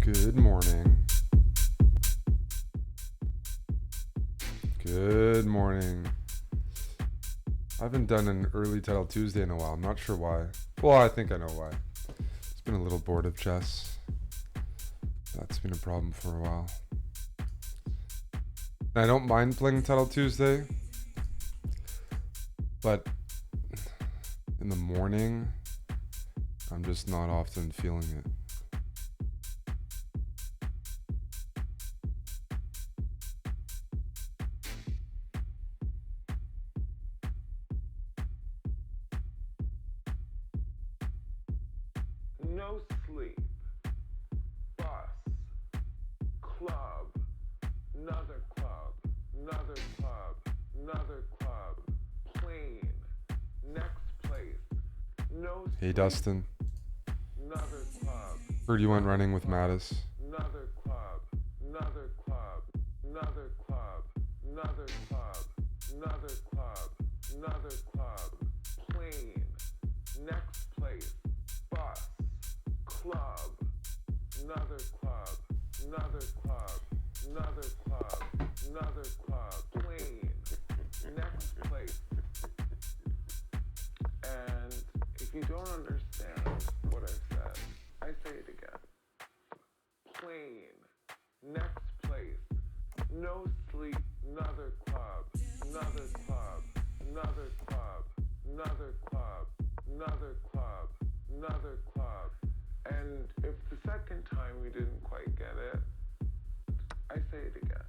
Good morning. Good morning. I haven't done an early title Tuesday in a while. I'm not sure why. Well, I think I know why. It's been a little bored of chess. That's been a problem for a while. I don't mind playing title Tuesday, but in the morning, I'm just not often feeling it. No sleep, bus, club, another club, another club, another club, plane, next place, no sleep. Hey, Dustin. Another club. Heard you went running with Mattis. Another club, another club, another club, another club, another club, another club, plane, next place, bus, club, another club, another club, another club, another club, plane, next place. And if you don't understand what I said, I say it again. Plane, next place, no sleep, another club, another club, another club, another club, another club, another club. And if the second time you didn't quite get it, I say it again.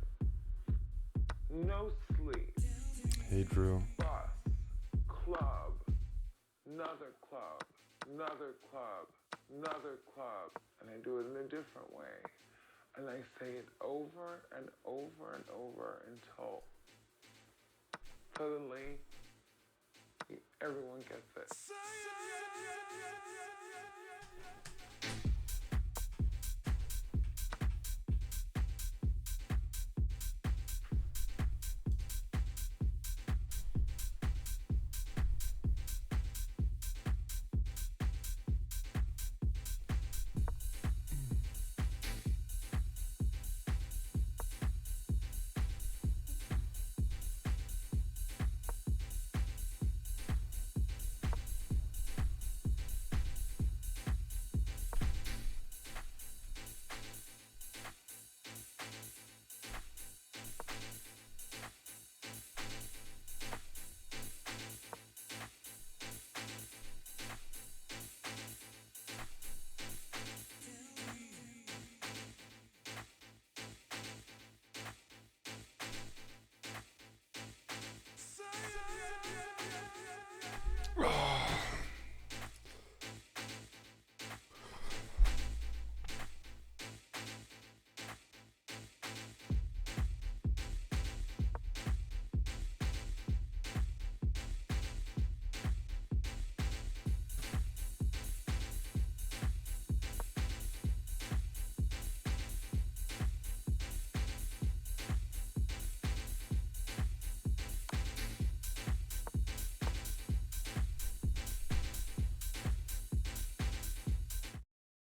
No sleep. Hey, Drew. Bus, club, another club, another club, another club. And I do it in a different way. And I say it over and over and over until suddenly everyone gets it.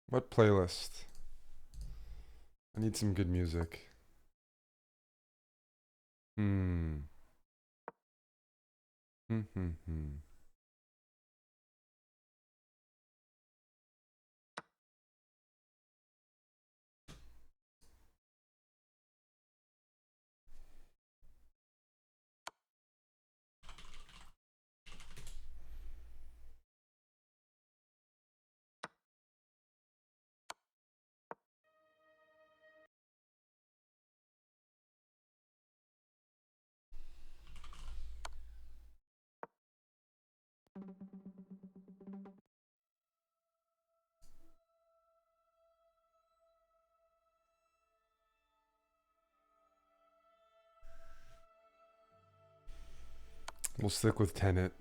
What playlist? I need some good music. Hmm. We'll stick with Tenet.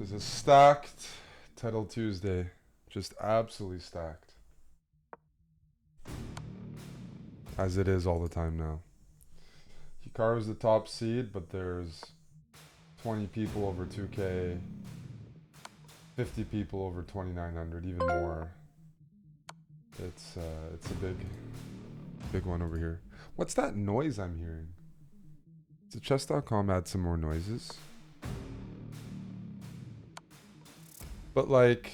This is a stacked Title Tuesday. Just absolutely stacked. As it is all the time now. Hikaru's the top seed, but there's 20 people over 2K, 50 people over 2,900, even more. It's a big one over here. What's that noise I'm hearing? Did chess.com add some more noises? But like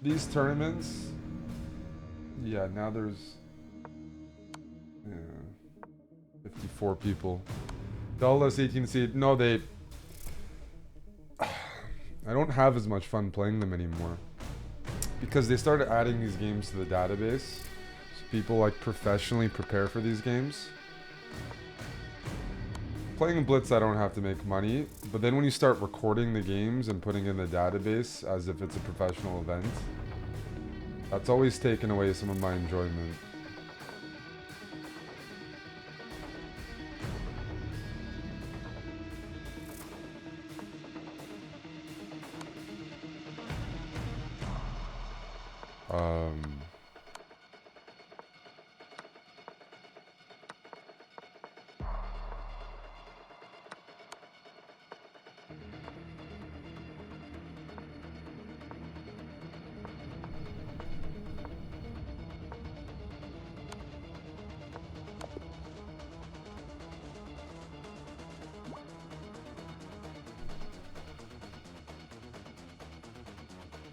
these tournaments, yeah, now there's 54 people. Dallas 18 seed. No, I don't have as much fun playing them anymore because they started adding these games to the database, so people like professionally prepare for these games. Playing Blitz, I don't have to make money, but then when you start recording the games and putting in the database as if it's a professional event, that's always taken away some of my enjoyment.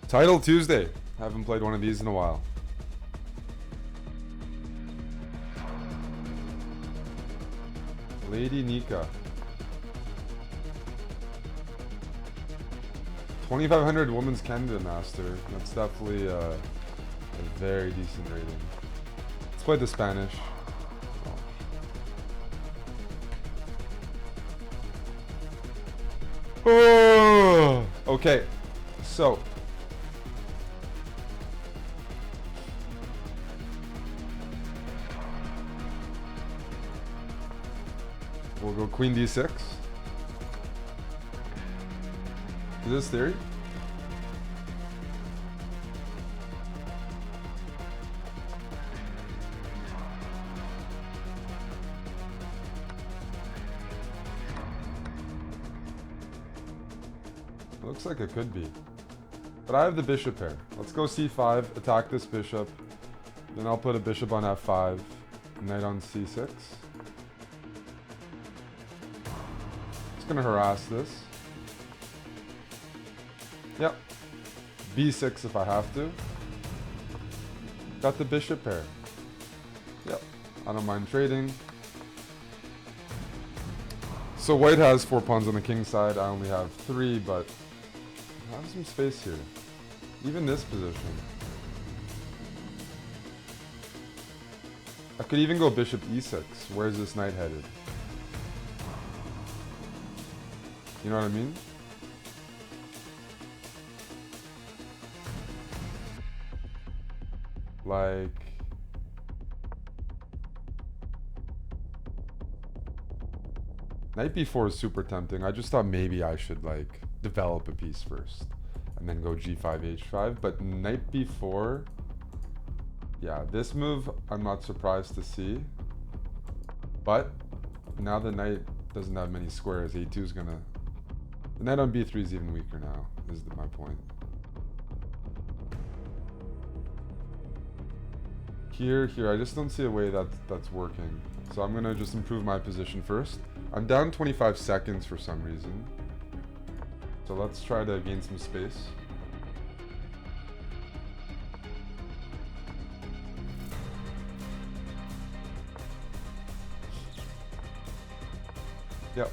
Title Tuesday. Haven't played one of these in a while. Lady Nika. 2,500 Women's Canada Master. That's definitely a very decent rating. Let's play the Spanish. Oh. Okay, so we'll go Queen D6. Is this theory? Looks like it could be. But I have the bishop pair. Let's go c5, attack this bishop. Then I'll put a bishop on f5, knight on c6. Gonna harass this. Yep. b6 if I have to. Got the bishop pair. Yep. I don't mind trading. So white has 4 pawns on the king side. I only have 3, but I have some space here. Even this position. I could even go bishop e6. Where's this knight headed? You know what I mean? Like, knight b4 is super tempting. I just thought maybe I should like develop a piece first and then go g5, h5. But knight b4, yeah, this move I'm not surprised to see. But now the knight doesn't have many squares. a2 is gonna... The knight on b3 is even weaker now, is my point. Here, I just don't see a way that's working. So I'm gonna just improve my position first. I'm down 25 seconds for some reason. So let's try to gain some space. Yep.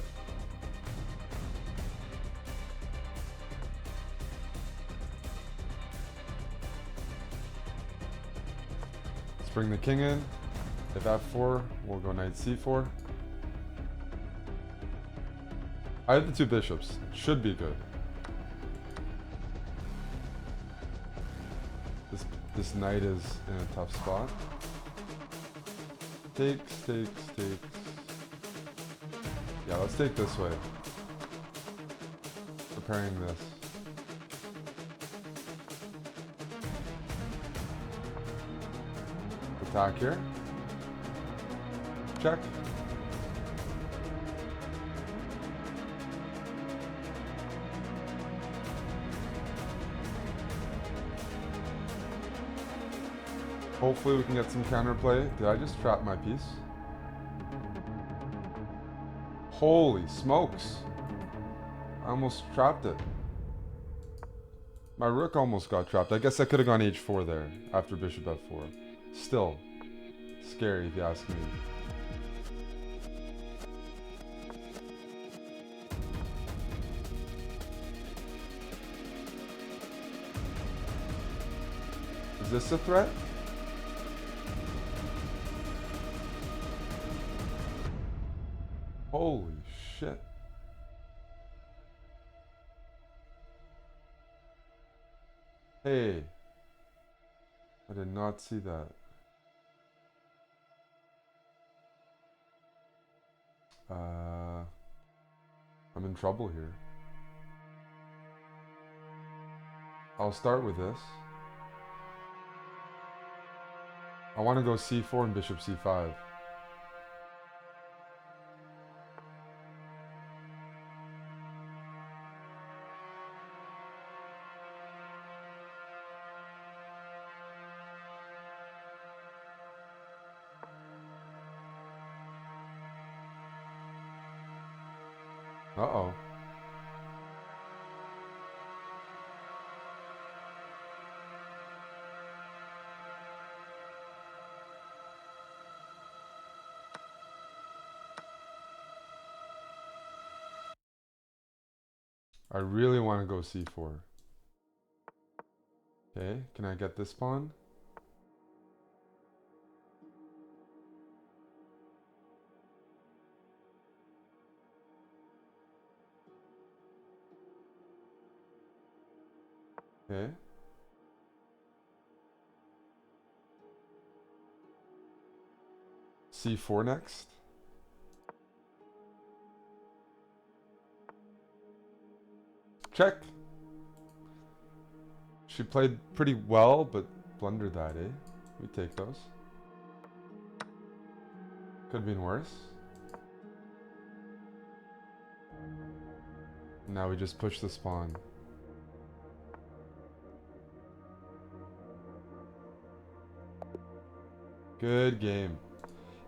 Bring the king in. If f4, we'll go knight c4. I have the 2 bishops. Should be good. This knight is in a tough spot. Takes. Yeah, let's take this way. preparing this. Attack here. Check. Hopefully we can get some counterplay. Did I just trap my piece? Holy smokes. I almost trapped it. My rook almost got trapped. I guess I could have gone h4 there after bishop f4. Still scary if you ask me. Is this a threat? Holy shit. Hey. I did not see that. I'm in trouble here. I'll start with this. I want to go c4 and bishop c5. Uh-oh. I really want to go c4. Okay, can I get this pawn? Okay. c4 next. Check. She played pretty well, but blundered that, eh? We take those. Could have been worse. Now we just push this pawn. Good game.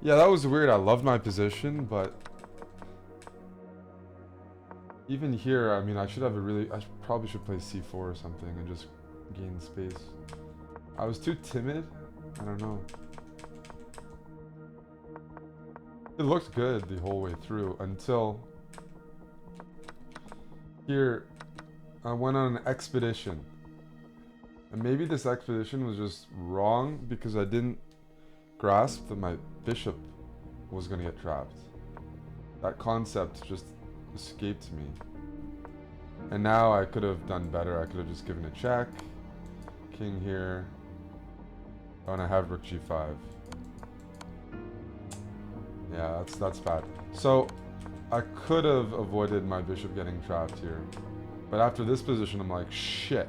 Yeah, that was weird. I loved my position, but even here, I mean, I should have a really... probably should play c4 or something and just gain space. I was too timid. I don't know. It looked good the whole way through until here I went on an expedition. And maybe this expedition was just wrong because I didn't grasp that my bishop was going to get trapped. That concept just escaped me. And now I could have done better. I could have just given a check. King here. Oh, and I have rook g5. Yeah, that's bad. So I could have avoided my bishop getting trapped here. But after this position, I'm like, shit.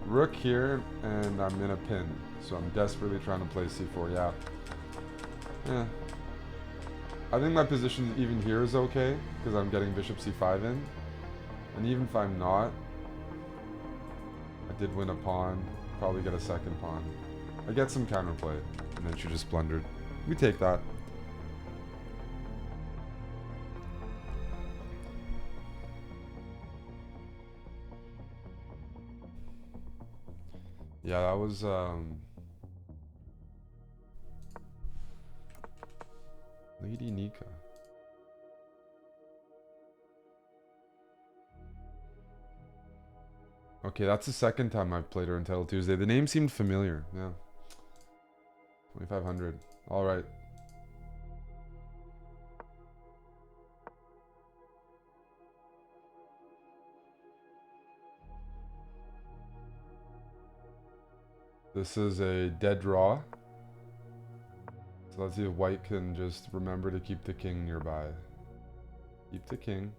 Rook here, and I'm in a pin. So I'm desperately trying to play c4. Yeah. Yeah. I think my position even here is okay, because I'm getting bishop c5 in. And even if I'm not, I did win a pawn. Probably get a second pawn. I get some counterplay, and then she just blundered. We take that. Yeah, that was Lady Nika. Okay, that's the second time I've played her in Title Tuesday. The name seemed familiar. Yeah. 2500. All right. This is a dead draw. So let's see if white can just remember to keep the king nearby. Keep the king.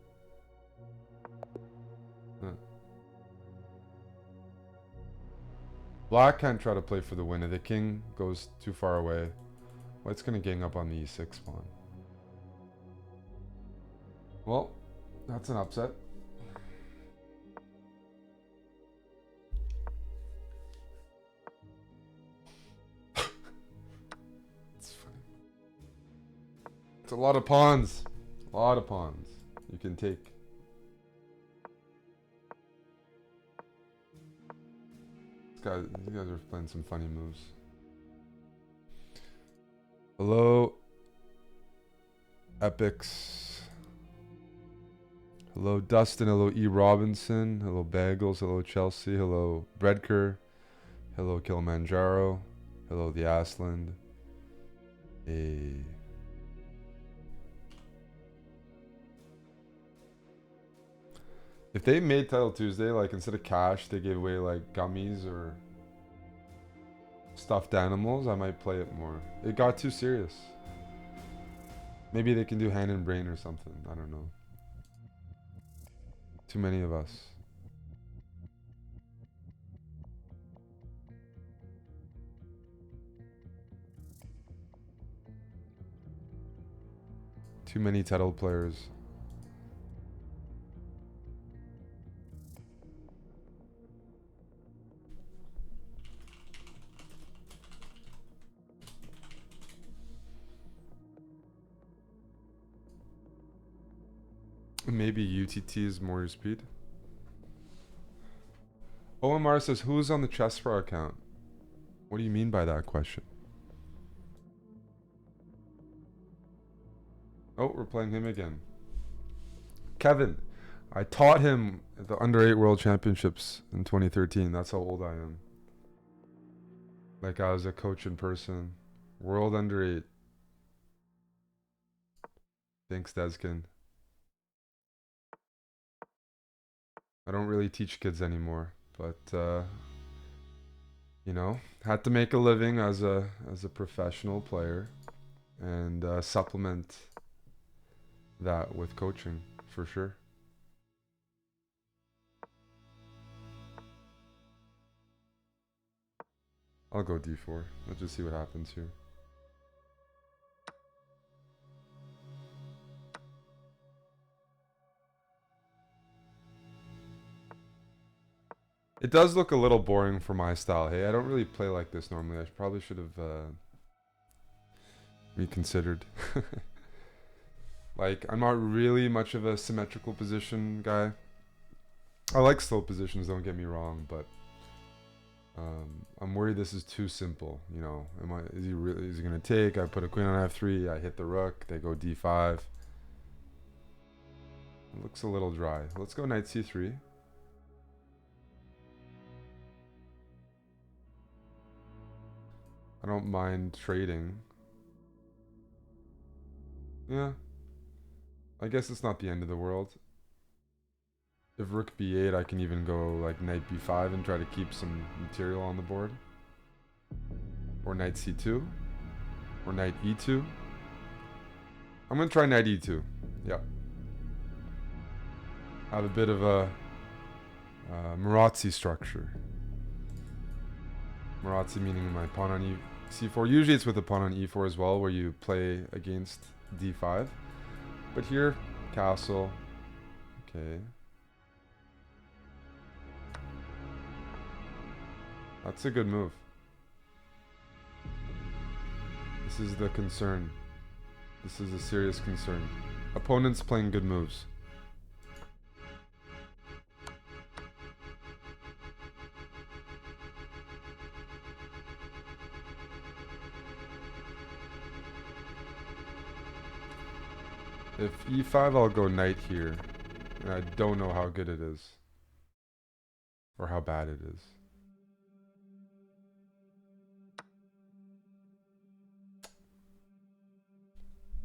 Black can't try to play for the win. If the king goes too far away, white's gonna gang up on the e6 pawn. Well, that's an upset. It's funny. It's a lot of pawns. A lot of pawns you can take. These guys are playing some funny moves. Hello, Epics. Hello, Dustin. Hello, E. Robinson. Hello, Bagels. Hello, Chelsea. Hello, Breadker. Hello, Kilimanjaro. Hello, the Asland. Hey. If they made Title Tuesday, like instead of cash, they gave away like gummies or stuffed animals, I might play it more. It got too serious. Maybe they can do hand and brain or something. I don't know. Too many of us. Too many title players. Maybe UTT is more your speed. OMR says, who's on the chessbrah account? What do you mean by that question? Oh, we're playing him again. Kevin. I taught him at the Under-8 World Championships in 2013. That's how old I am. Like I was a coach in person. World Under-8. Thanks, Deskin. I don't really teach kids anymore, but you know, had to make a living as a professional player, and supplement that with coaching for sure. I'll go d4. Let's just see what happens here. It does look a little boring for my style. Hey, I don't really play like this normally. I probably should have reconsidered. Like, I'm not really much of a symmetrical position guy. I like slow positions, don't get me wrong, but I'm worried this is too simple. You know, is he gonna take? I put a queen on f3. I hit the rook. They go d5. It looks a little dry. Let's go knight c3. I don't mind trading. Yeah. I guess it's not the end of the world. If rook b8, I can even go like knight b5 and try to keep some material on the board. Or knight c2. Or knight e2. I'm going to try knight e2. Yeah. Have a bit of a Marazzi structure. Marazzi meaning my pawn on c4. Usually it's with the pawn on e4 as well, where you play against d5. But here, castle. Okay. That's a good move. This is the concern. This is a serious concern. Opponents playing good moves. If e5, I'll go knight here. And I don't know how good it is. Or how bad it is.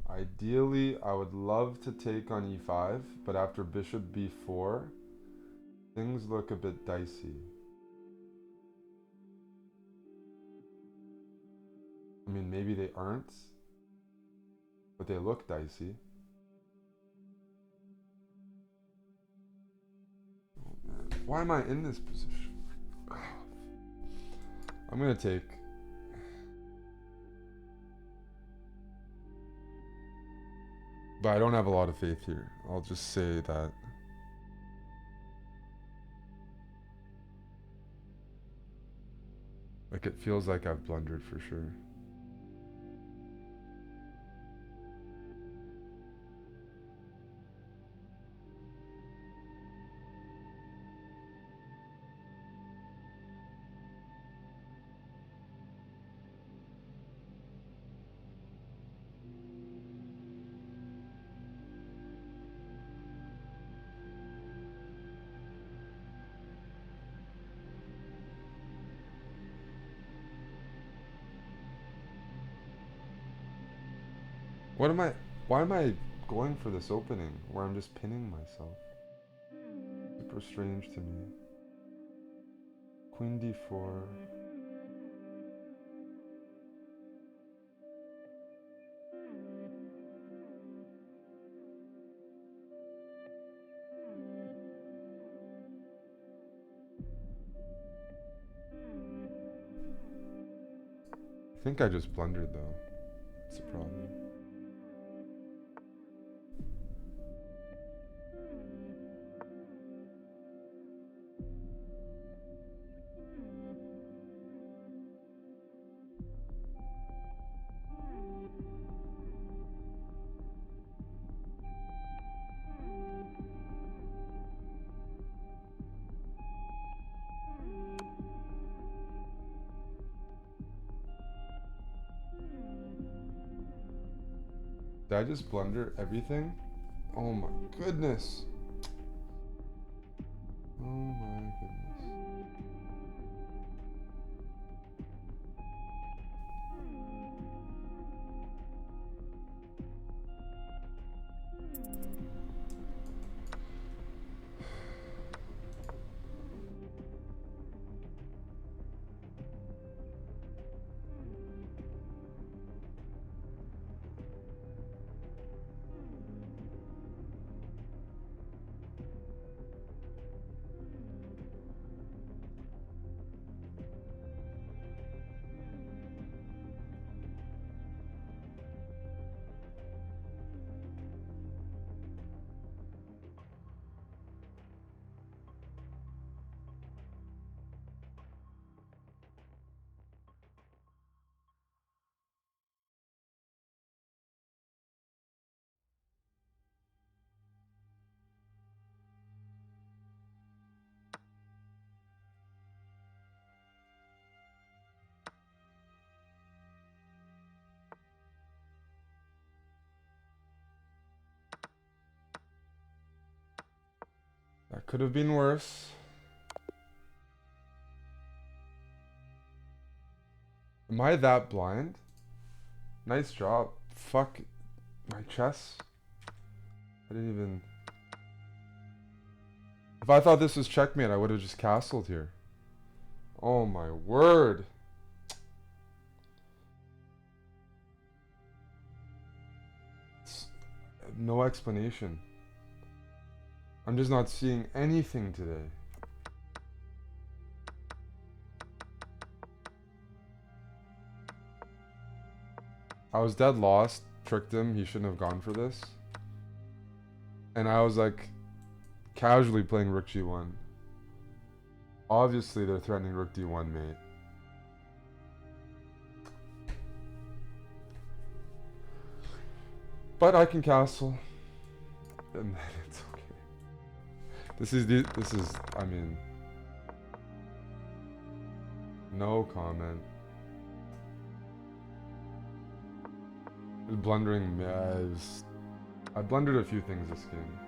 Ideally, I would love to take on e5, but after bishop b4, things look a bit dicey. I mean, maybe they aren't, but they look dicey. Oh man, why am I in this position? I'm gonna take. But I don't have a lot of faith here. I'll just say that. Like, it feels like I've blundered for sure. What am I... Why am I going for this opening where I'm just pinning myself? Super strange to me. Queen d4. I think I just blundered though. That's a problem. Did I just blunder everything? Oh my goodness. Oh my goodness. That could have been worse. Am I that blind? Nice job. Fuck my chess. I didn't even... If I thought this was checkmate, I would have just castled here. Oh my word. No explanation. I'm just not seeing anything today. I was dead lost, tricked him, he shouldn't have gone for this. And I was like, casually playing rook g1. Obviously they're threatening rook d1 mate. But I can castle. And then it's okay. This is, I mean, no comment. Blundering, I blundered a few things this game.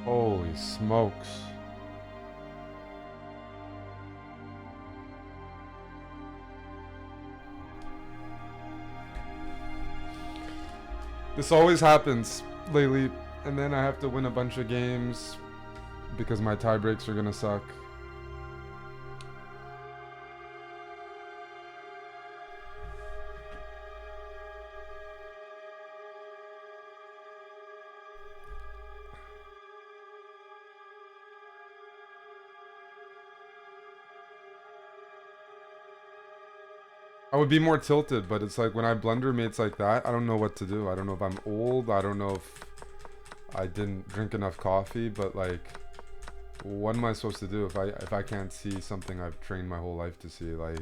Holy smokes. This always happens lately, and then I have to win a bunch of games because my tie breaks are gonna suck. I would be more tilted, but it's like when I blunder mates like that, I don't know what to do. I don't know if I'm old. I don't know if I didn't drink enough coffee, but like, what am I supposed to do if I can't see something I've trained my whole life to see? Like,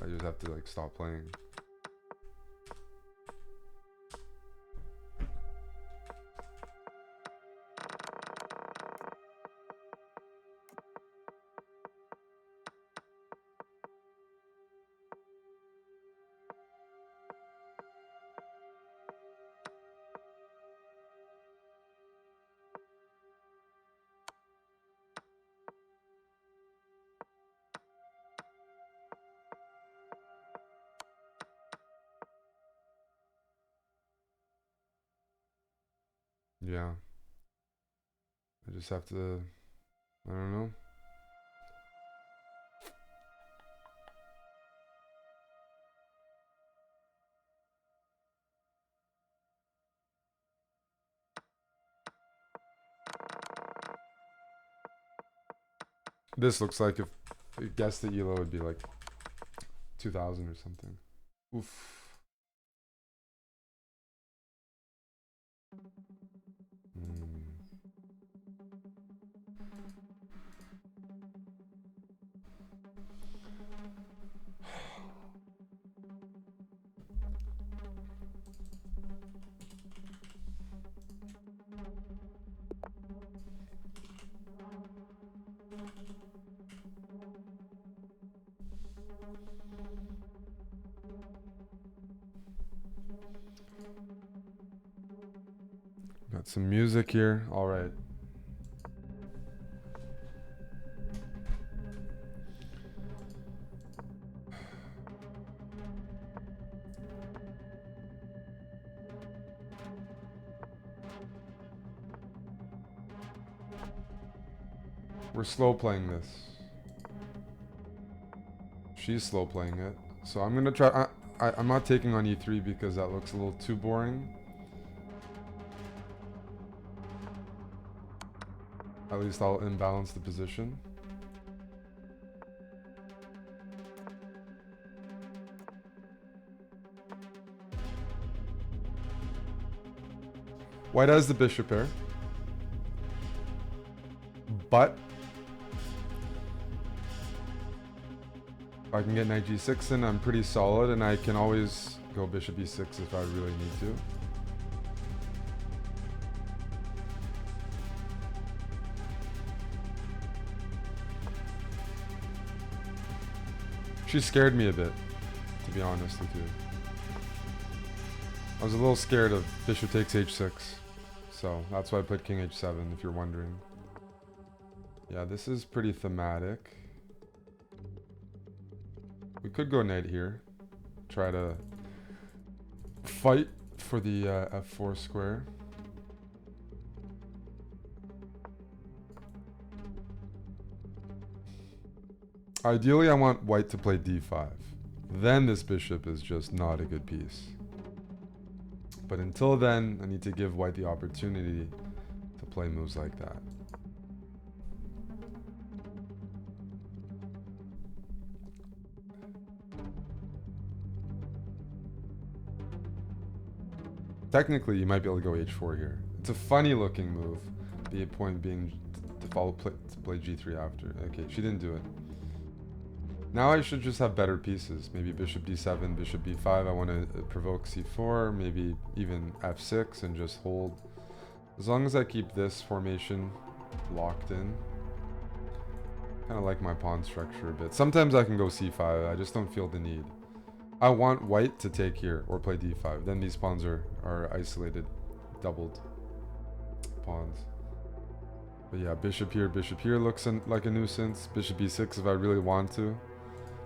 I just have to like stop playing. Yeah. I just have to, I don't know. This looks like if you guessed the ELO would be like 2000 or something. Oof. Got some music here. All right. We're slow playing this. She's slow playing it. So I'm gonna try. I'm not taking on e3 because that looks a little too boring. At least I'll imbalance the position. White has the bishop here. But if I can get knight g6 in, I'm pretty solid, and I can always go bishop e6 if I really need to. She scared me a bit, to be honest with you. I was a little scared of bishop takes h6, so that's why I put king h7, if you're wondering. Yeah, this is pretty thematic. We could go knight here. Try to fight for the f4 square. Ideally, I want white to play d5. Then this bishop is just not a good piece. But until then, I need to give white the opportunity to play moves like that. Technically, you might be able to go h4 here. It's a funny looking move. The point being to play g3 after. Okay, she didn't do it. Now I should just have better pieces. Maybe bishop d7, bishop b5. I want to provoke c4, maybe even f6 and just hold. As long as I keep this formation locked in. Kind of like my pawn structure a bit. Sometimes I can go c5. I just don't feel the need. I want white to take here or play d5. Then these pawns are isolated, doubled pawns. But yeah, bishop here looks like a nuisance. Bishop b6 if I really want to.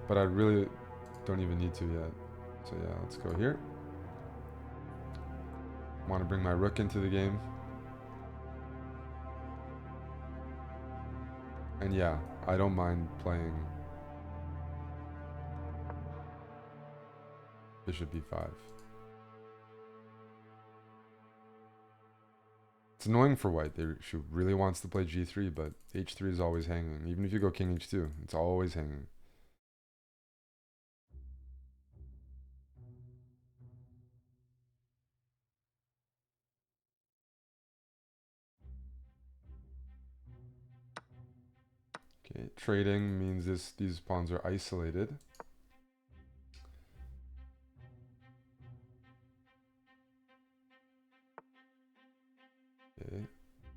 But I really don't even need to yet. So yeah, let's go here. Want to bring my rook into the game. And yeah, I don't mind playing bishop b5. It's annoying for white. She really wants to play g3, but h3 is always hanging. Even if you go king h2, it's always hanging. Okay, trading means these pawns are isolated. Okay,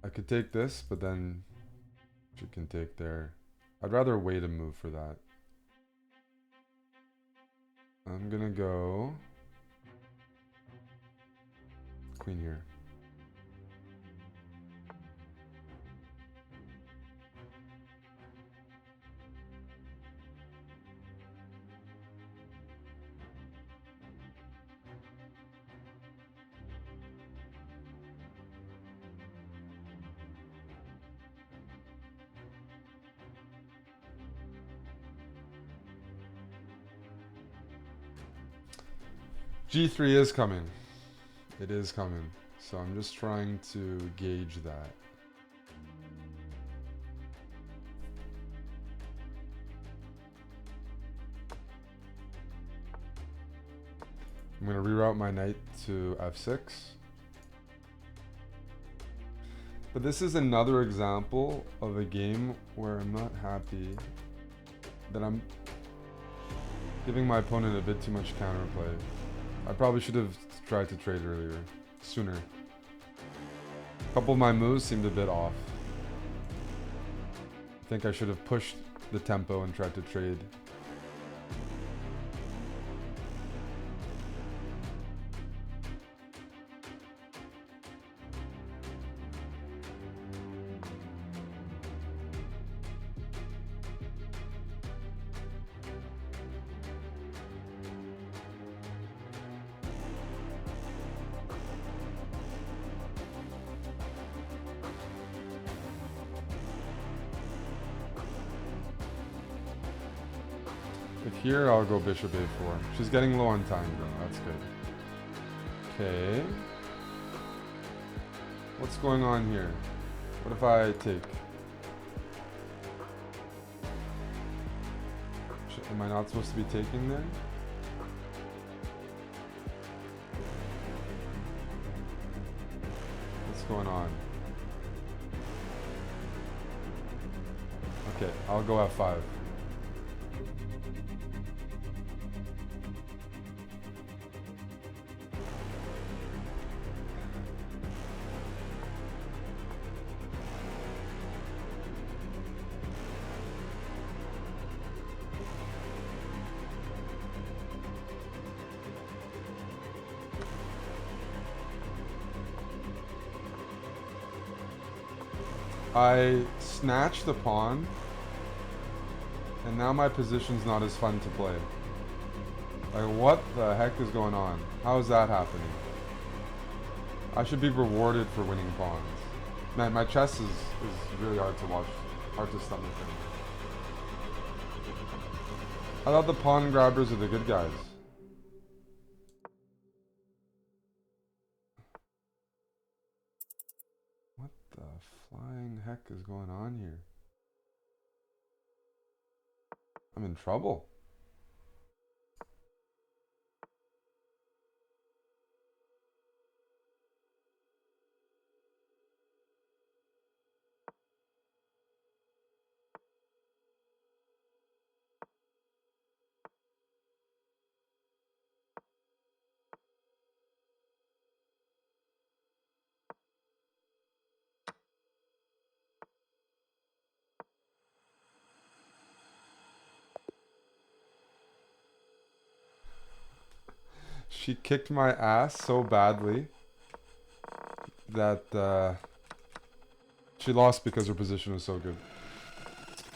I could take this, but then she can take there. I'd rather wait a move for that. I'm gonna go queen here. G3 is coming. It is coming. So I'm just trying to gauge that. I'm going to reroute my knight to f6. But this is another example of a game where I'm not happy that I'm giving my opponent a bit too much counterplay. I probably should have tried to trade earlier, sooner. A couple of my moves seemed a bit off. I think I should have pushed the tempo and tried to trade. If here, I'll go bishop a4. She's getting low on time though, that's good. Okay. What's going on here? What if I take? Am I not supposed to be taking there? What's going on? Okay, I'll go f5. I snatched the pawn, and now my position's not as fun to play. Like, what the heck is going on? How is that happening? I should be rewarded for winning pawns. Man, my chess is really hard to watch. Hard to stomach. I thought the pawn grabbers are the good guys. What the flying heck is going on here? I'm in trouble. She kicked my ass so badly that she lost because her position was so good.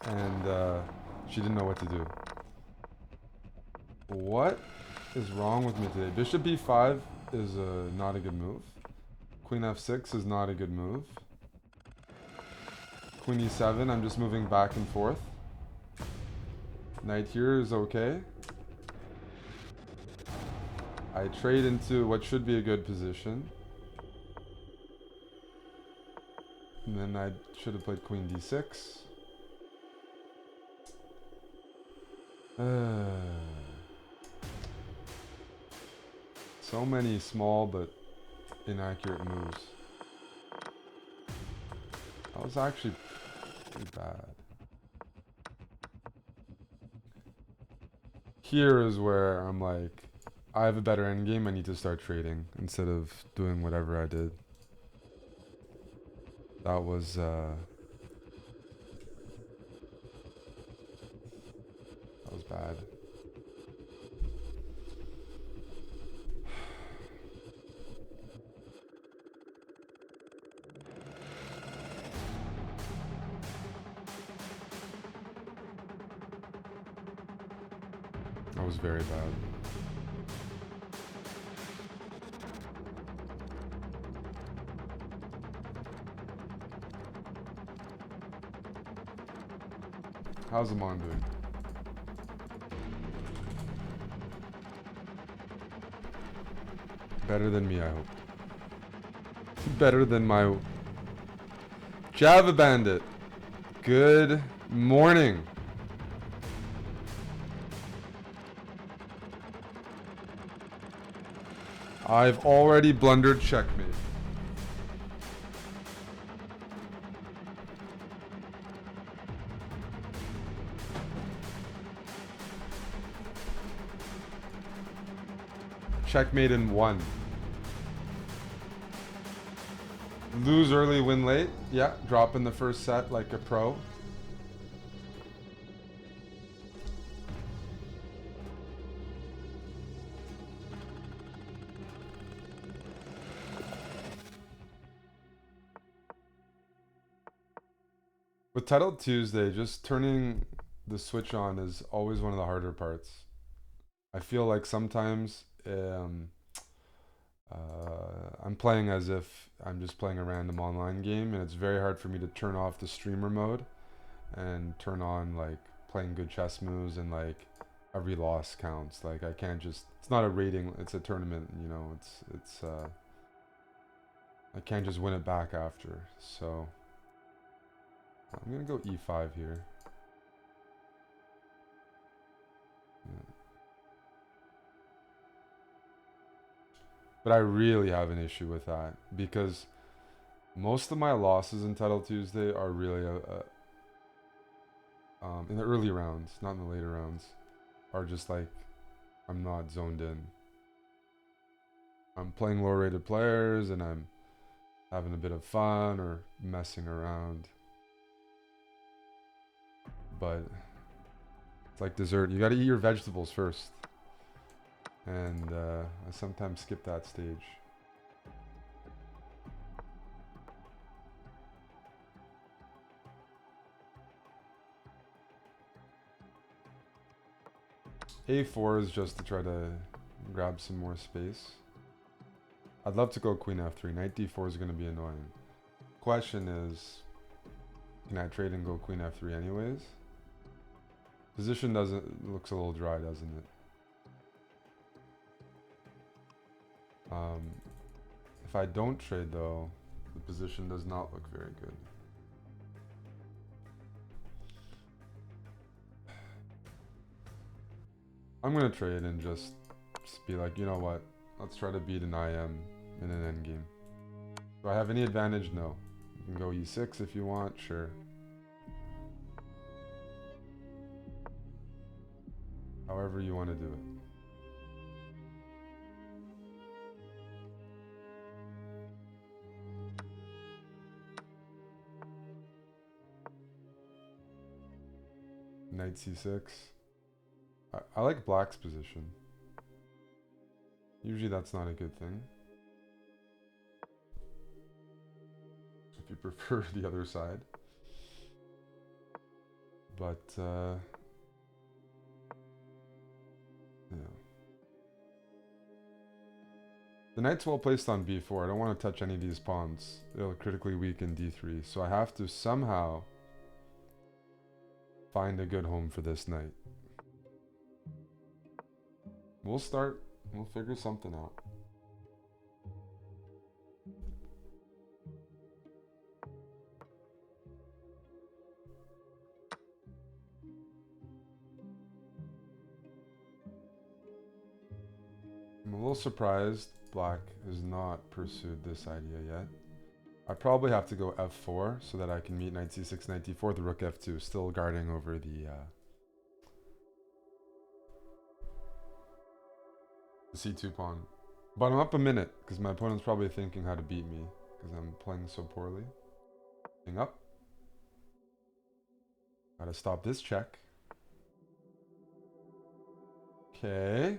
And she didn't know what to do. What is wrong with me today? Bishop b5 is not a good move. Queen f6 is not a good move. Queen e7, I'm just moving back and forth. Knight here is okay. I trade into what should be a good position. And then I should have played queen d6. So many small but inaccurate moves. That was actually pretty bad. Here is where I'm like, I have a better endgame, I need to start trading instead of doing whatever I did. That was bad. That was very bad. How's Amon doing? Better than me, I hope. Better than my Java Bandit. Good morning. I've already blundered checkmate. Checkmate in 1. Lose early, win late. Yeah, drop in the first set like a pro. With Title Tuesday, just turning the switch on is always one of the harder parts. I feel like sometimes I'm playing as if I'm just playing a random online game, and it's very hard for me to turn off the streamer mode and turn on like playing good chess moves, and like every loss counts. Like I can't just, it's not a rating, it's a tournament, you know, it's I can't just win it back after. So I'm gonna go e5 here. Yeah. But I really have an issue with that because most of my losses in Title Tuesday are really in the early rounds, not in the later rounds, are just like I'm not zoned in. I'm playing lower rated players and I'm having a bit of fun or messing around. But it's like dessert. You gotta eat your vegetables first. And I sometimes skip that stage. A4 is just to try to grab some more space. I'd love to go queen f3. Knight d4 is going to be annoying. Question is, can I trade and go queen f3 anyways? Position looks a little dry, doesn't it? If I don't trade though, the position does not look very good. I'm gonna trade and just be like, you know what? Let's try to beat an IM in an endgame. Do I have any advantage? No. You can go e6 if you want, sure. However you want to do it. Knight c6. I like black's position. Usually that's not a good thing. If you prefer the other side. But, yeah. The knight's well placed on b4. I don't want to touch any of these pawns. It'll critically weaken d3. So I have to somehow find a good home for this knight. We'll start. We'll figure something out. I'm a little surprised black has not pursued this idea yet. I probably have to go f4 so that I can meet knight c6, knight d4, the rook f2, still guarding over the c2 pawn. But I'm up a minute because my opponent's probably thinking how to beat me because I'm playing so poorly. King up. Gotta stop this check. Okay.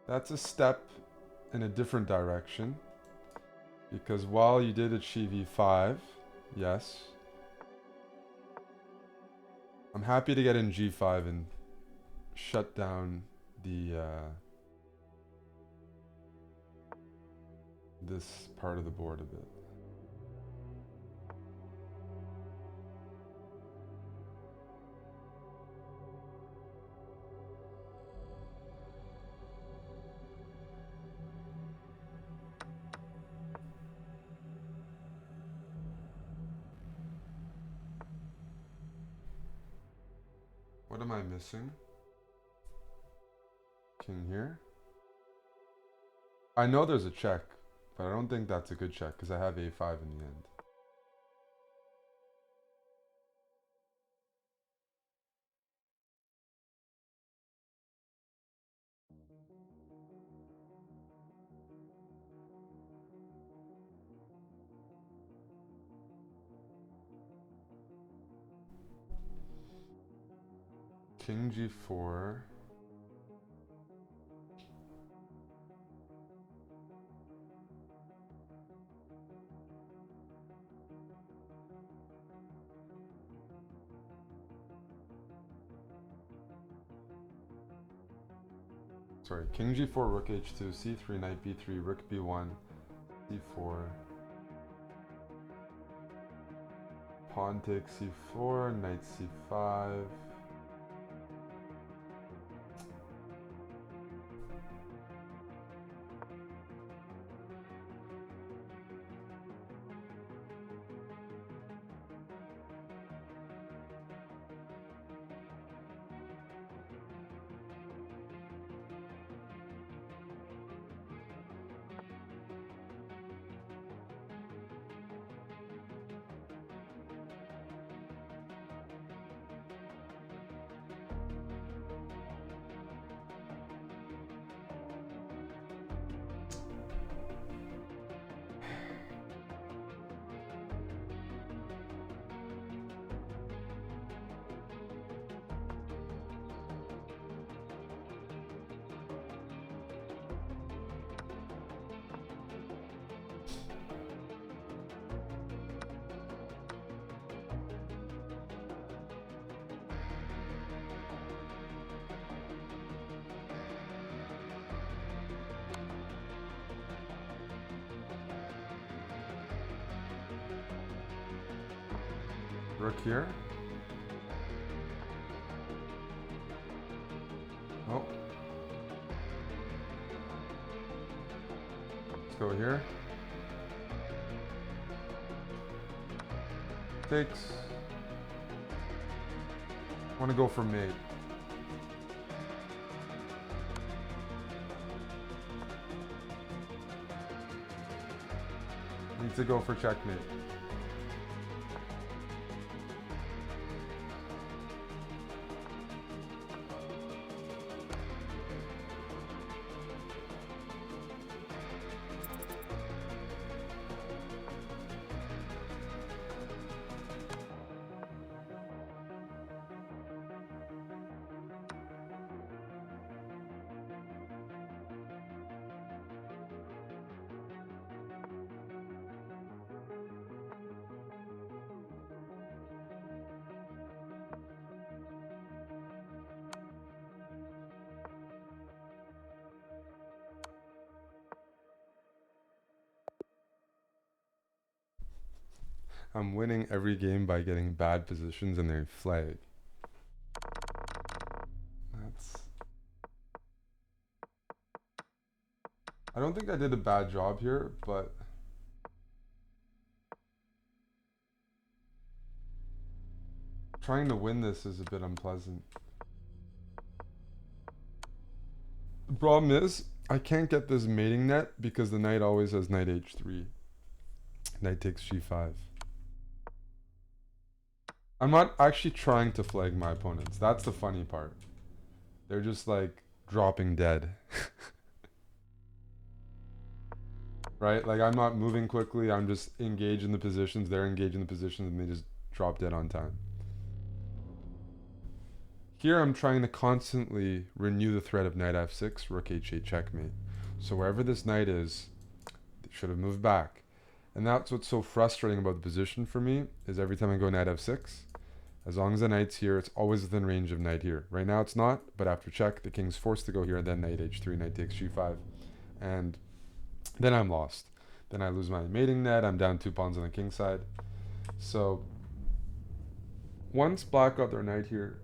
That's a step in a different direction. Because while you did achieve e5, yes, I'm happy to get in g5 and shut down the this part of the board a bit. What am I missing? King here. I know there's a check, but I don't think that's a good check because I have a5 in the end. King g4. Sorry, king g4, rook h2, c3, knight b3, rook b1, c4. Pawn takes c4, knight c5. Rook here. Oh. Let's go here. Takes. I want to go for mate. Need to go for checkmate. I'm winning every game by getting bad positions and they flag. That's... I don't think I did a bad job here, but... trying to win this is a bit unpleasant. The problem is, I can't get this mating net because the knight always has knight h3. Knight takes g5. I'm not actually trying to flag my opponents. That's the funny part. They're just like dropping dead. Right? Like I'm not moving quickly. I'm just engaged in the positions. They're engaged in the positions and they just drop dead on time. Here I'm trying to constantly renew the threat of knight f6, rook h8 checkmate. So wherever this knight is, they should have moved back. And that's what's so frustrating about the position for me, is every time I go knight f6, as long as the knight's here, it's always within range of knight here. Right now it's not, but after check, the king's forced to go here, and then knight h3, knight takes g5. And then I'm lost. Then I lose my mating net, I'm down 2 pawns on the king side. So once black got their knight here,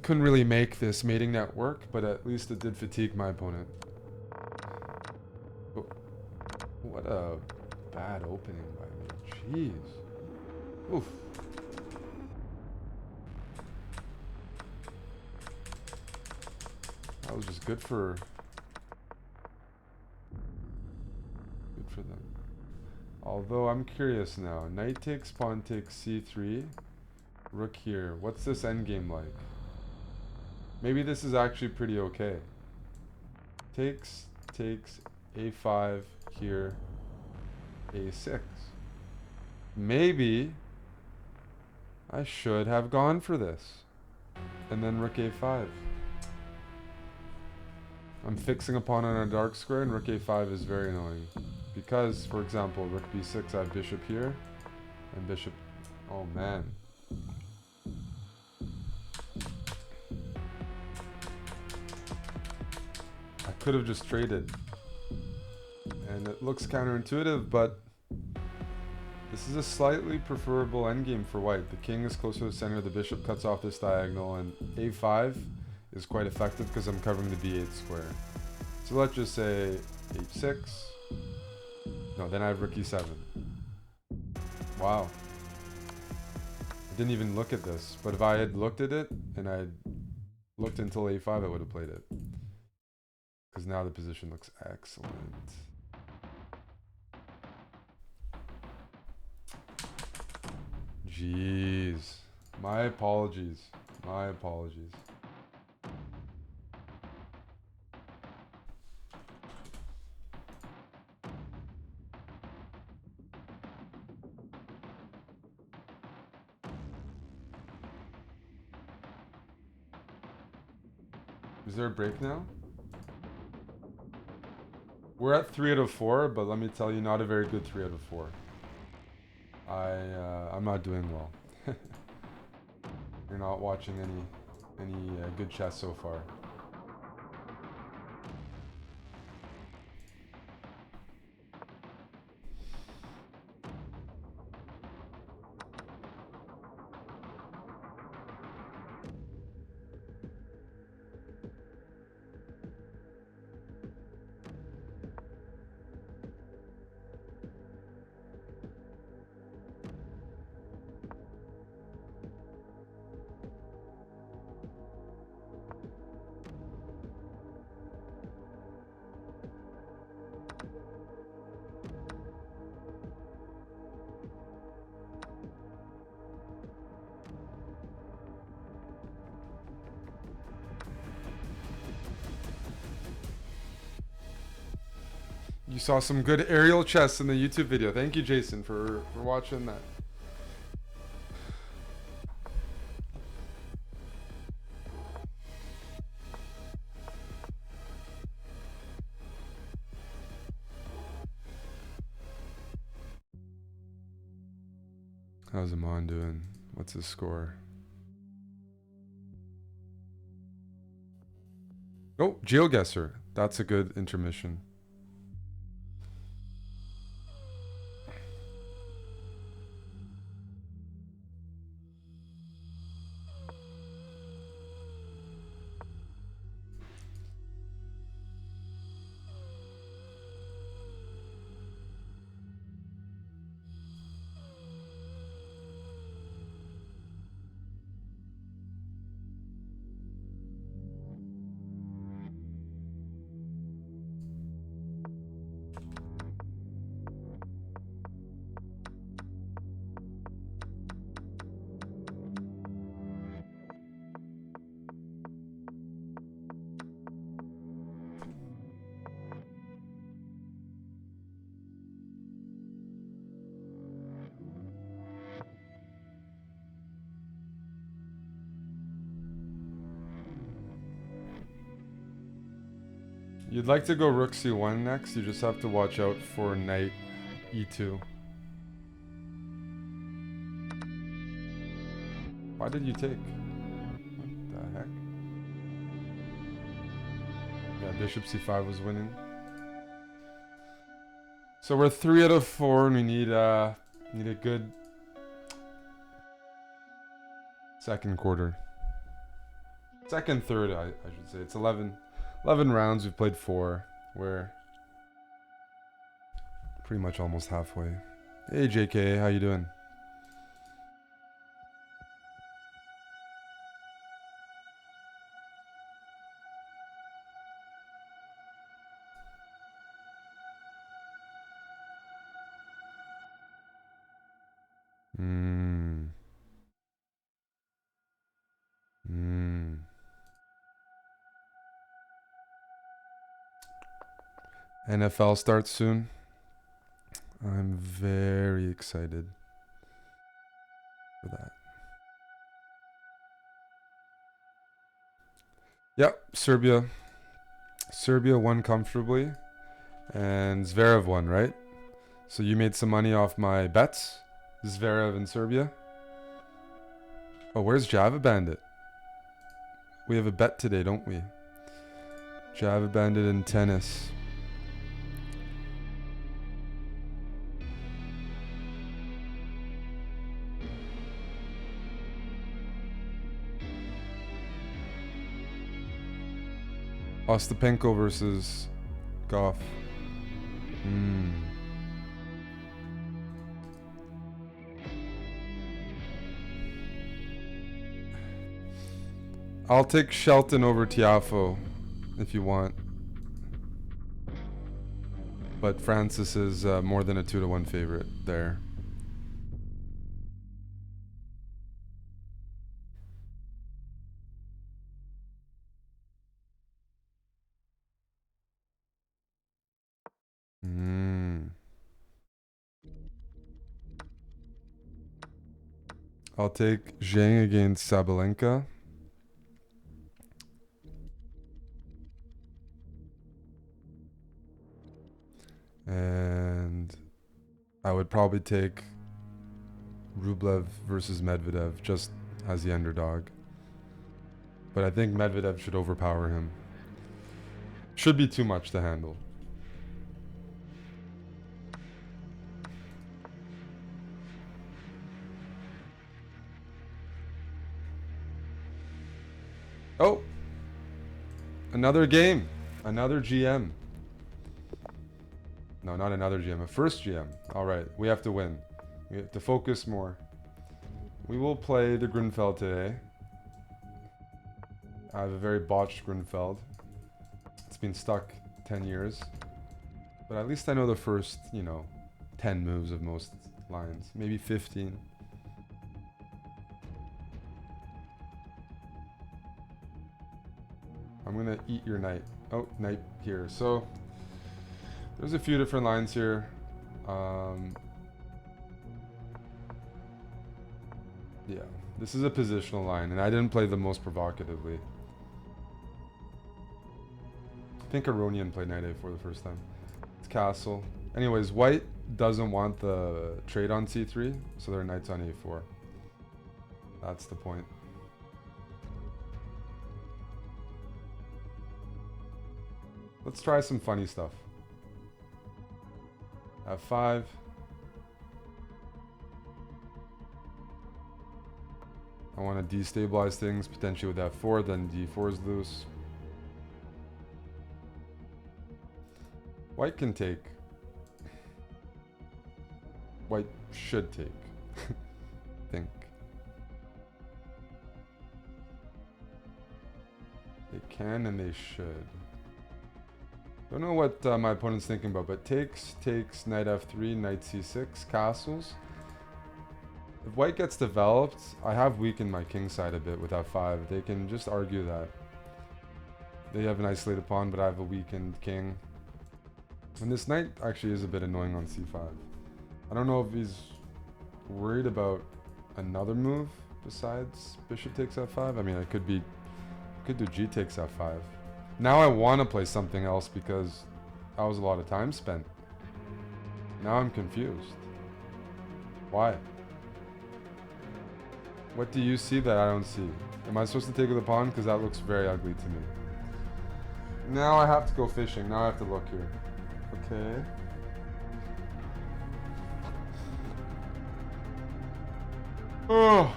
couldn't really make this mating net work, but at least it did fatigue my opponent. Oh, what a bad opening by me. Jeez. Oof. That was just good for them. Although I'm curious now. Knight takes, pawn takes c3. Rook here. What's this endgame like? Maybe this is actually pretty okay. Takes, a5 here, a6. Maybe I should have gone for this. And then rook a5. I'm fixing a pawn on a dark square, and rook a5 is very annoying. Because, for example, rook b6, I have bishop here, and bishop... Oh man. I could have just traded. And it looks counterintuitive, but this is a slightly preferable endgame for white. The king is closer to the center, the bishop cuts off this diagonal, and a5 is quite effective because I'm covering the b8 square. So let's just say h6. No, then I have rook e7. Wow. I didn't even look at this, but if I had looked at it and I had looked until a5, I would have played it. Because now the position looks excellent. Jeez. My apologies. My apologies. Is there a break now? We're at 3 out of 4, but let me tell you, not a very good 3 out of 4. I'm not doing well. You're not watching any good chess so far. You saw some good aerial chess in the YouTube video. Thank you, Jason, for watching that. How's Amon doing? What's his score? Oh, GeoGuessr. That's a good intermission. You'd like to go rook c1 next. You just have to watch out for knight e2. Why did you take? What the heck? Yeah, bishop c5 was winning. So we're 3 out of 4, and we need a good second quarter. Second third, I should say. It's 11 rounds. We've played 4. We're pretty much almost halfway. Hey JK, how you doing? NFL starts soon. I'm very excited for that. Yep, Serbia. Serbia won comfortably. And Zverev won, right? So you made some money off my bets? Zverev in Serbia? Oh, where's Java Bandit? We have a bet today, don't we? Java Bandit in tennis. Ostapenko versus Goff. I'll take Shelton over Tiafo if you want. But Francis is more than a 2-1 favorite there. I'll take Zhang against Sabalenka. And I would probably take Rublev versus Medvedev just as the underdog. But I think Medvedev should overpower him. Should be too much to handle. Oh! Another game. Another GM. No, not another GM. A first GM. Alright, we have to win. We have to focus more. We will play the Grunfeld today. I have a very botched Grunfeld. It's been stuck 10 years. But at least I know the first, 10 moves of most lines. Maybe 15. I'm gonna eat your knight. Oh, knight here. So, there's a few different lines here. Yeah, this is a positional line, and I didn't play the most provocatively. I think Aronian played knight a4 the first time. It's castle. Anyways, white doesn't want the trade on c3, so their knight's on a4. That's the point. Let's try some funny stuff. f5. I want to destabilize things, potentially with f4, then d4 is loose. White can take. White should take. I think. They can and they should. Don't know what my opponent's thinking about, but takes, knight f3, knight c6, castles. If white gets developed, I have weakened my king side a bit with f5. They can just argue that. They have an isolated pawn, but I have a weakened king. And this knight actually is a bit annoying on c5. I don't know if he's worried about another move besides bishop takes f5. I mean, it could do g takes f5. Now I want to play something else because that was a lot of time spent. Now I'm confused. Why? What do you see that I don't see? Am I supposed to take with a pawn? Because that looks very ugly to me. Now I have to go fishing. Now I have to look here. Okay. Oh.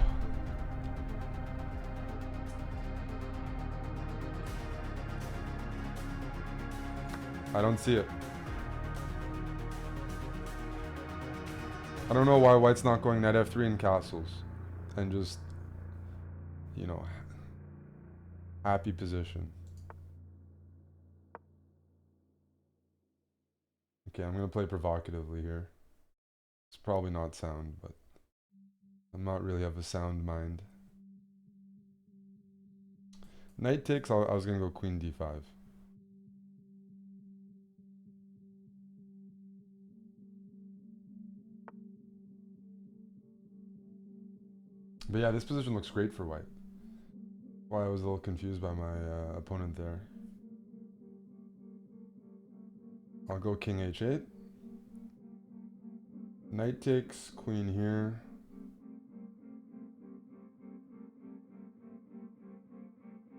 I don't see it. I don't know why white's not going knight f3 in castles. And just, you know, happy position. Okay, I'm going to play provocatively here. It's probably not sound, but I'm not really of a sound mind. Knight takes, I was going to go queen d5. But yeah, this position looks great for white. Why I was a little confused by my opponent there. I'll go king h8. Knight takes, queen here.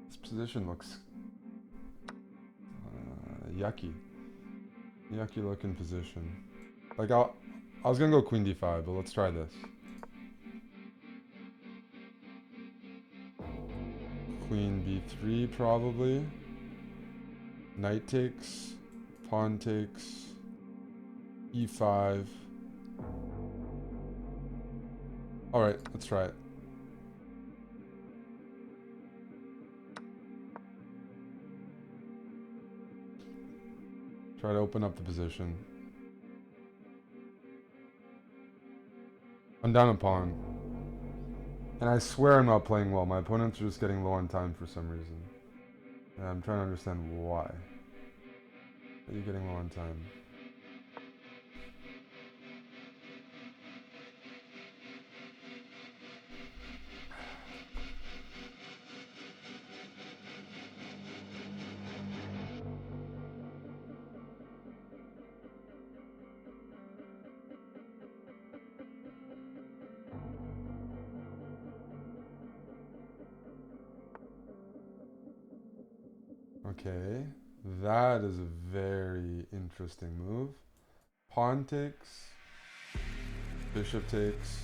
This position looks yucky. Yucky looking position. Like I was gonna go queen d5, but let's try this. Queen b3 probably. Knight takes, pawn takes, e5. Alright, let's try it. Try to open up the position. I'm down a pawn. And I swear I'm not playing well. My opponents are just getting low on time for some reason. And I'm trying to understand why. Are you getting low on time? Okay, that is a very interesting move. Pawn takes, bishop takes,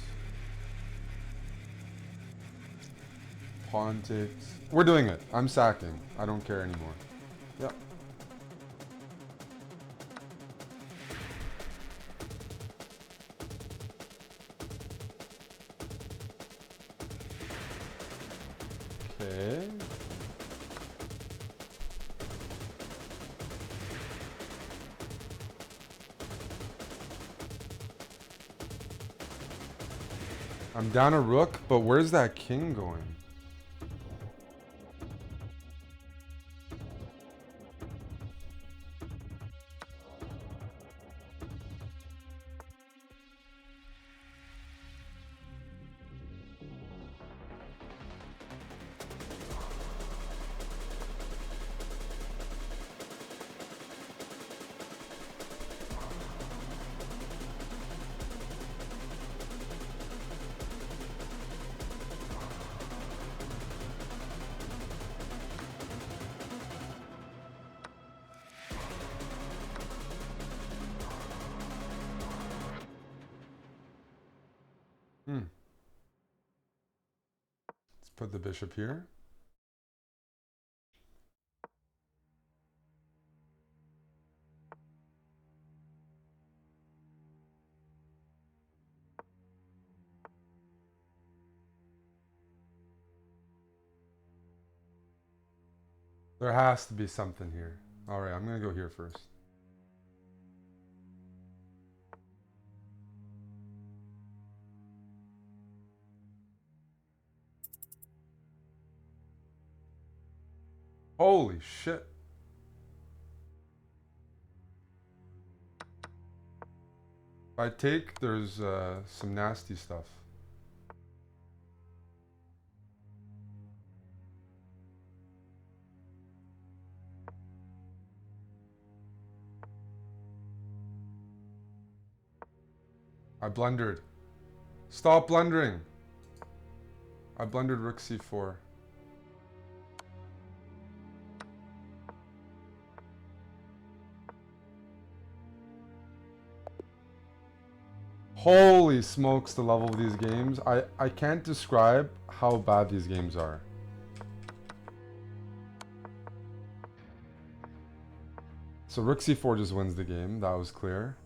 pawn takes. We're doing it. I'm sacking. I don't care anymore. Yep. Okay. I'm down a rook, but where's that king going? Let's put the bishop here. There has to be something here. All right, I'm gonna go here first. Holy shit. If I take, there's some nasty stuff. I blundered. Stop blundering. I blundered rook c4. Holy smokes, the level of these games. I can't describe how bad these games are. So rook c4 just wins the game. That was clear.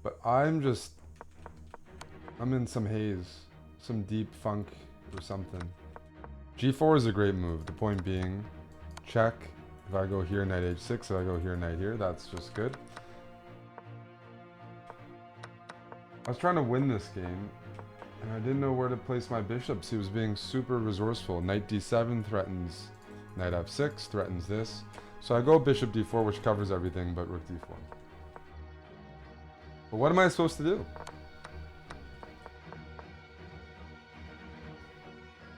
But I'm in some haze. Some deep funk or something. g4 is a great move. The point being, check. If I go here, knight h6. If I go here, knight here. That's just good. I was trying to win this game, and I didn't know where to place my bishops. He was being super resourceful. Knight d7 threatens knight f6, threatens this. So I go bishop d4, which covers everything but rook d4. But what am I supposed to do?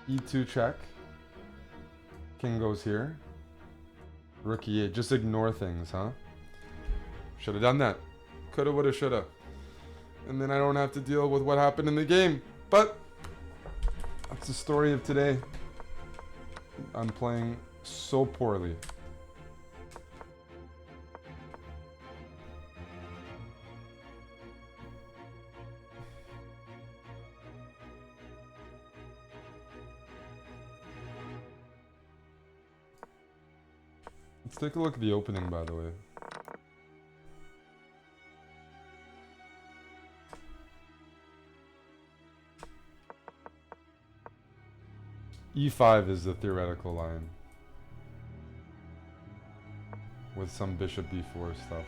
e2 check. King goes here. Rook e8. Just ignore things, huh? Should have done that. Coulda, woulda, shoulda. And then I don't have to deal with what happened in the game. But that's the story of today. I'm playing so poorly. Let's take a look at the opening, by the way. e5 is the theoretical line. With some bishop b4 stuff.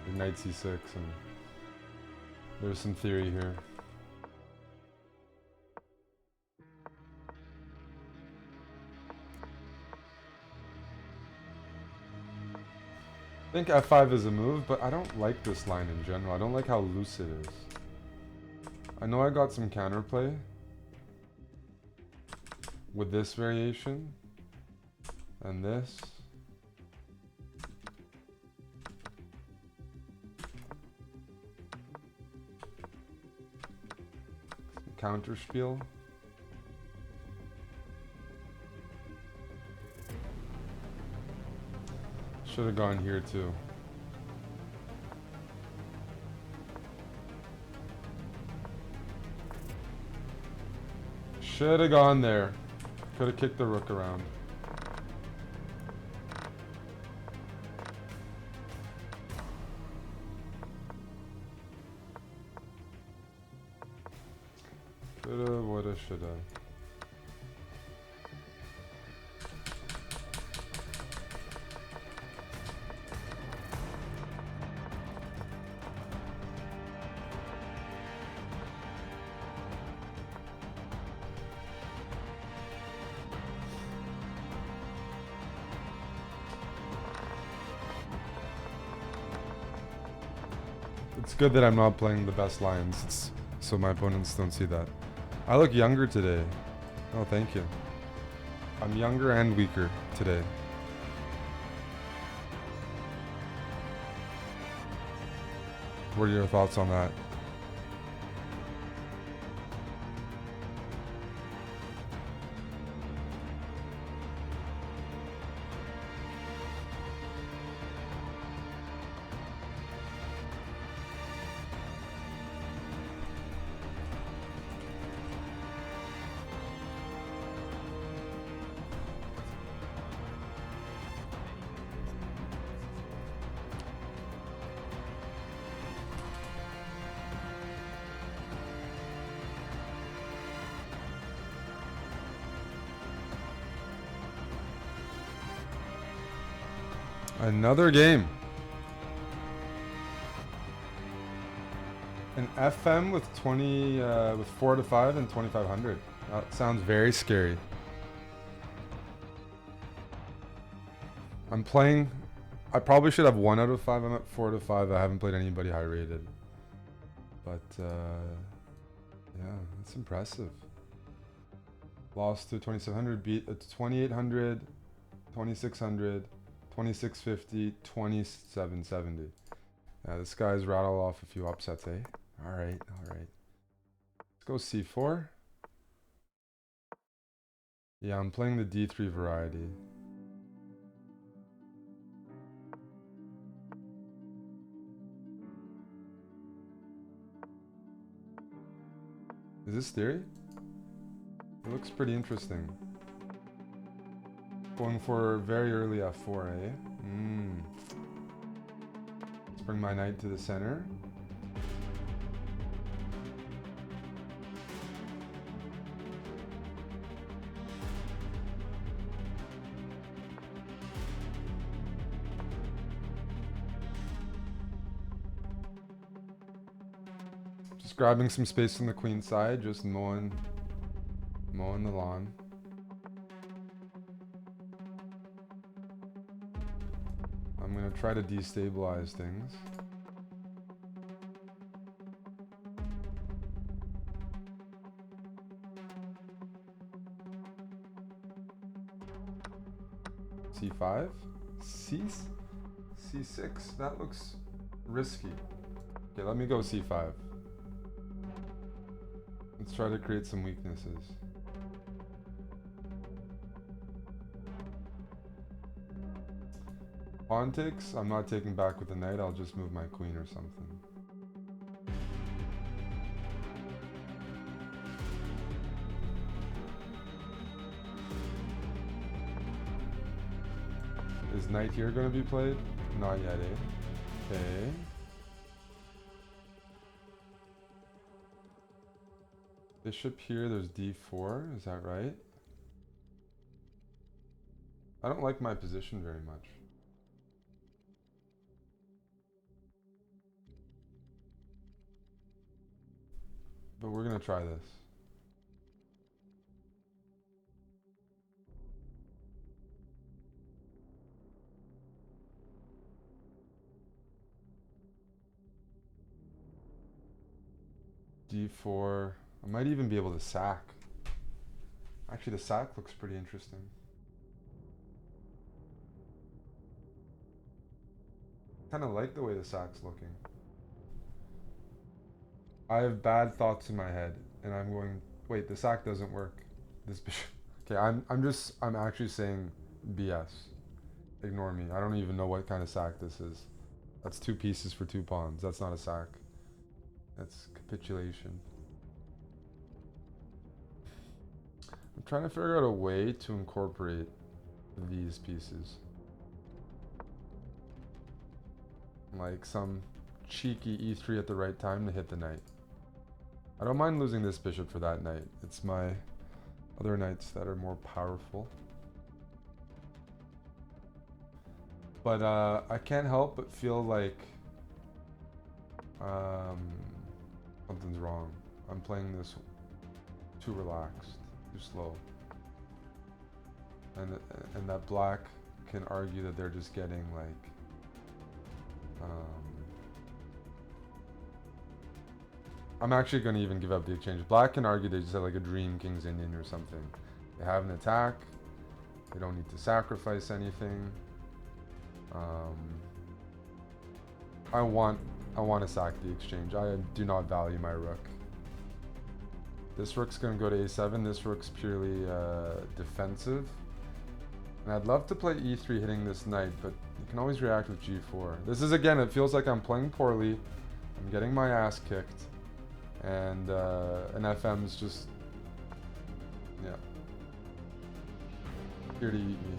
Like knight c6, and there's some theory here. I think f5 is a move, but I don't like this line in general. I don't like how loose it is. I know I got some counterplay with this variation and this. Some counterspiel. Should have gone here too. Should have gone there. Could have kicked the rook around. Coulda, woulda, shoulda. It's good that I'm not playing the best lines, so my opponents don't see that. I look younger today. Oh, thank you. I'm younger and weaker today. What are your thoughts on that? Another game. An FM with 4 to 5 and 2500. That sounds very scary. I'm playing. I probably should have 1 out of 5. I'm at 4 to 5. I haven't played anybody high rated. But yeah, that's impressive. Lost to 2700, beat 2800, 2600. 2650, 2770. Yeah, this guy's rattled off a few upsets, eh? Alright, alright. Let's go c4. Yeah, I'm playing the d3 variety. Is this theory? It looks pretty interesting. Going for very early f4, eh? Let's bring my knight to the center. Just grabbing some space on the queen side, just mowing the lawn. I'm gonna try to destabilize things. C5? C6? That looks risky. Okay, let me go C5. Let's try to create some weaknesses. Pawn takes, I'm not taking back with the knight, I'll just move my queen or something. Is knight here going to be played? Not yet, eh? Okay. Bishop here, there's d4, is that right? I don't like my position very much. But we're gonna try this. D4. I might even be able to sack. Actually, the sack looks pretty interesting. Kind of like the way the sack's looking. I have bad thoughts in my head, and I'm going, wait, the sack doesn't work. This bishop. Okay, I'm actually saying BS. Ignore me. I don't even know what kind of sack this is. That's 2 pieces for 2 pawns. That's not a sack. That's capitulation. I'm trying to figure out a way to incorporate these pieces. Like some cheeky e3 at the right time to hit the knight. I don't mind losing this bishop for that knight. It's my other knights that are more powerful. But I can't help but feel like something's wrong. I'm playing this too relaxed, too slow. And that black can argue that they're just getting like I'm actually going to even give up the exchange. Black can argue they just have like a dream King's Indian or something. They have an attack. They don't need to sacrifice anything. I want to sack the exchange. I do not value my rook. This rook's going to go to a7. This rook's purely defensive. And I'd love to play e3 hitting this knight, but you can always react with g4. This is, again, it feels like I'm playing poorly. I'm getting my ass kicked. And FM's just, yeah, here to eat me.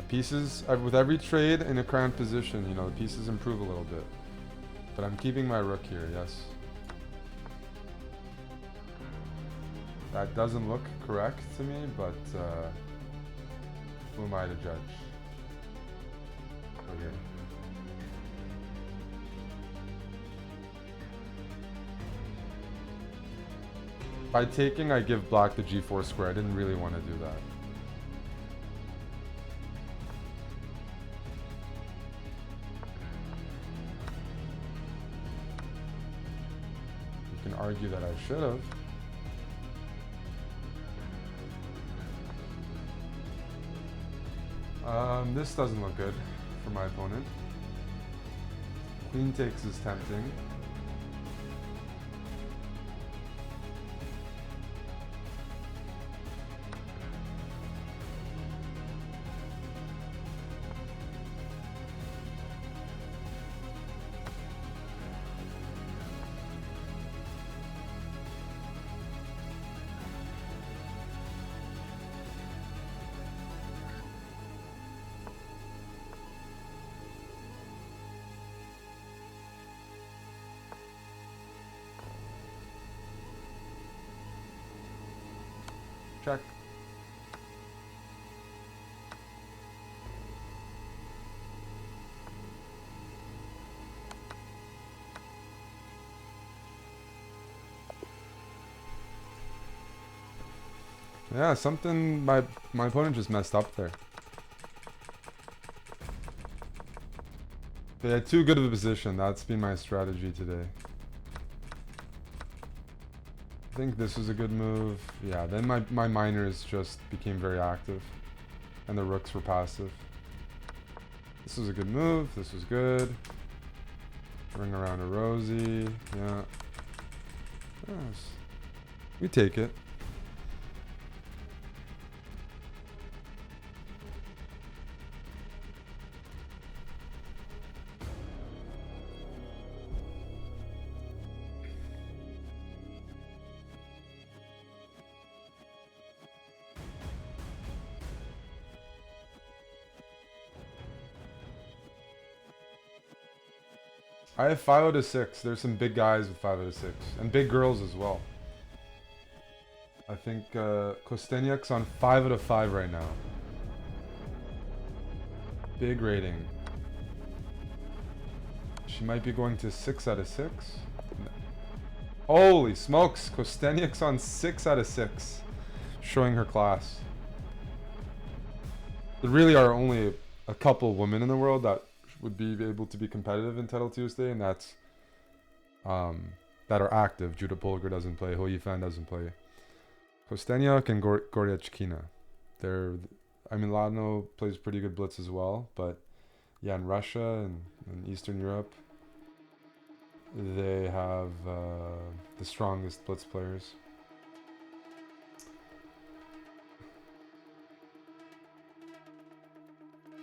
Pieces, with every trade in a cramped position, you know, the pieces improve a little bit. But I'm keeping my rook here, yes. That doesn't look correct to me, but who am I to judge? Okay. By taking, I give black the g4 square. I didn't really want to do that. can argue that I should have. This doesn't look good for my opponent. Queen takes is tempting. Check. Yeah, something my opponent just messed up there. They had too good of a position. That's been my strategy today. I think this was a good move. Yeah, then my miners just became very active. And the rooks were passive. This was a good move. This was good. Ring around a Rosie. Yeah. Yes. We take it. I have 5 out of 6. There's some big guys with 5 out of 6. And big girls as well. I think Kosteniuk's on 5 out of 5 right now. Big rating. She might be going to 6 out of 6. No. Holy smokes! Kosteniuk's on 6 out of 6. Showing her class. There really are only a couple women in the world that would be able to be competitive in Title Tuesday, and that's that are active. Judah Polgar doesn't play. Ho Yifan doesn't play. Kosteniuk and Goryachkina. Lano plays pretty good blitz as well, but yeah, in Russia and Eastern Europe, they have the strongest blitz players.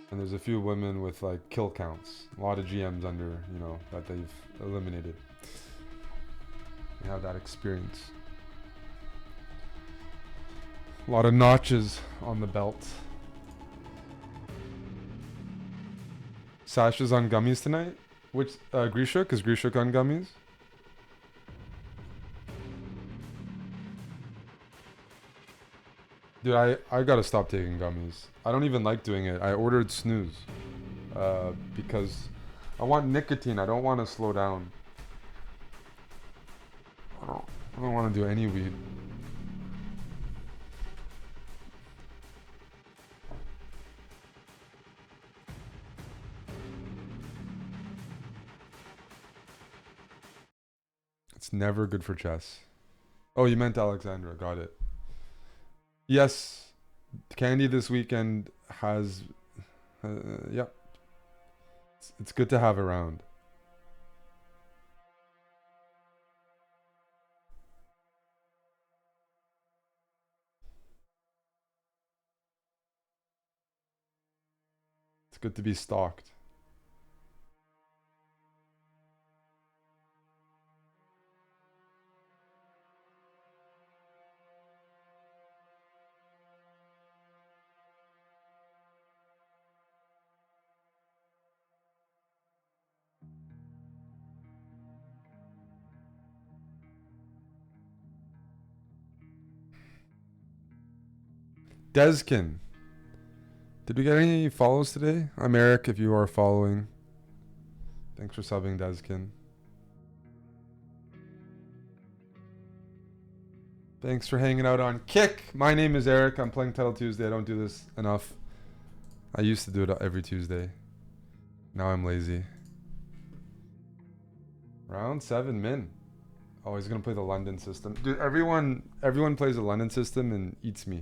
And there's a few women with like kill counts. A lot of GMs under, that they've eliminated. They have that experience. A lot of notches on the belt. Sasha's on gummies tonight? Which, Grishuk? Is Grishuk on gummies? Dude, I gotta stop taking gummies. I don't even like doing it. I ordered snooze. Because I want nicotine. I don't want to slow down. I don't want to do any weed. It's never good for chess. Oh, you meant Alexandra. Got it. Yes, Candy this weekend has... yep. It's good to have around. It's good to be stalked. Deskin. Did we get any follows today? I'm Eric, if you are following. Thanks for subbing, Deskin. Thanks for hanging out on Kick. My name is Eric. I'm playing Title Tuesday. I don't do this enough. I used to do it every Tuesday. Now I'm lazy. Round 7 min. Oh, he's gonna play the London system. Dude, everyone plays the London system and eats me.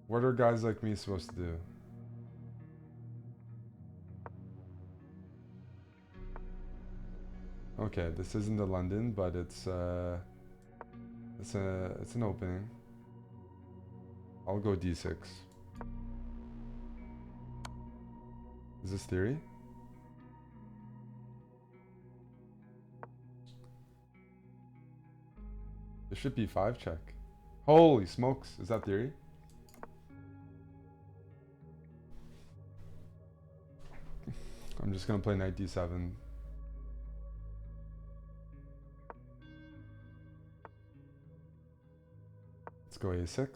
What are guys like me supposed to do? Okay, this isn't the London, but it's an opening. I'll go d6. Is this theory? Bishop b5 check. Holy smokes, is that theory? I'm just gonna play knight d7. Let's go a6.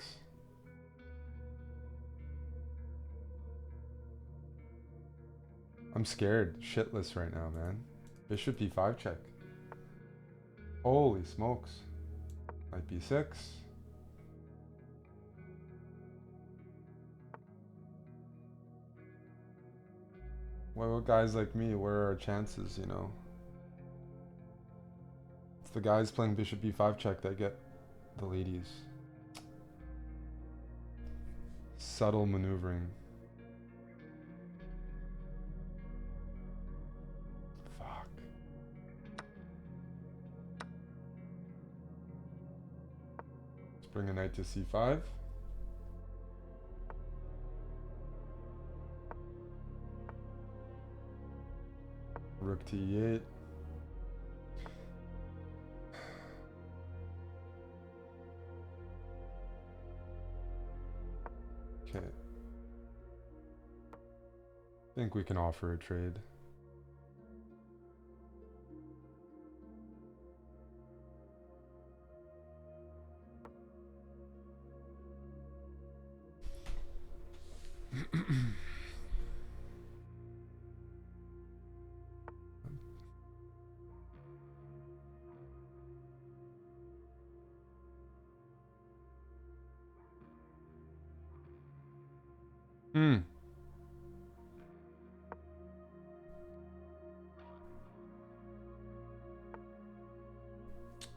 I'm scared shitless right now, man. Bishop e5 check. Holy smokes. Knight b6. Well, guys like me, where are our chances, you know? It's the guys playing bishop b5 check that get the ladies. Subtle maneuvering. Fuck. Let's bring a knight to c5. Rook to e8. Okay. I think we can offer a trade.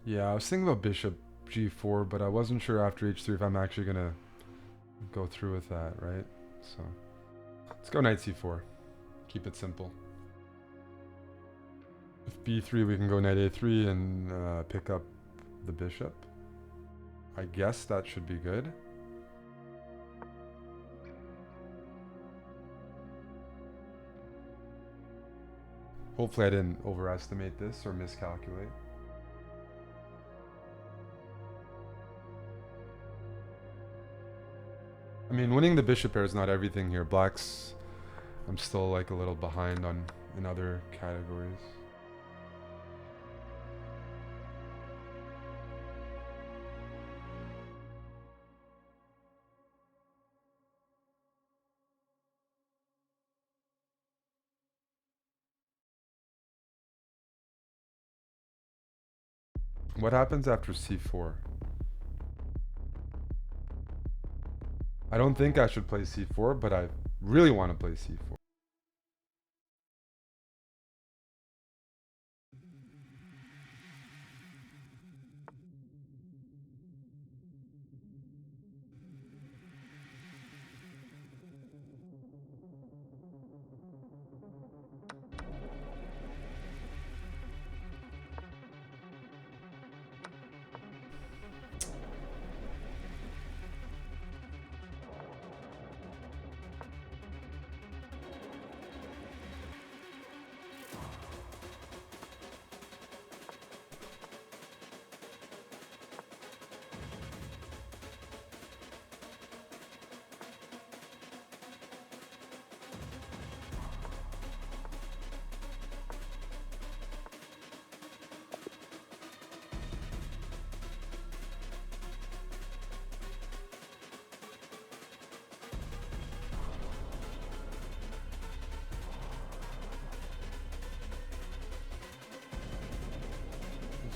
Yeah, I was thinking about bishop g4, but I wasn't sure after h3 if I'm actually gonna go through with that, right? So let's go knight c4. Keep it simple. If b3, we can go knight a3 and pick up the bishop. I guess that should be good. Hopefully I didn't overestimate this or miscalculate. I mean, winning the bishop pair is not everything here. Black's, I'm still like a little behind on in other categories. What happens after c4? I don't think I should play c4, but I really want to play c4.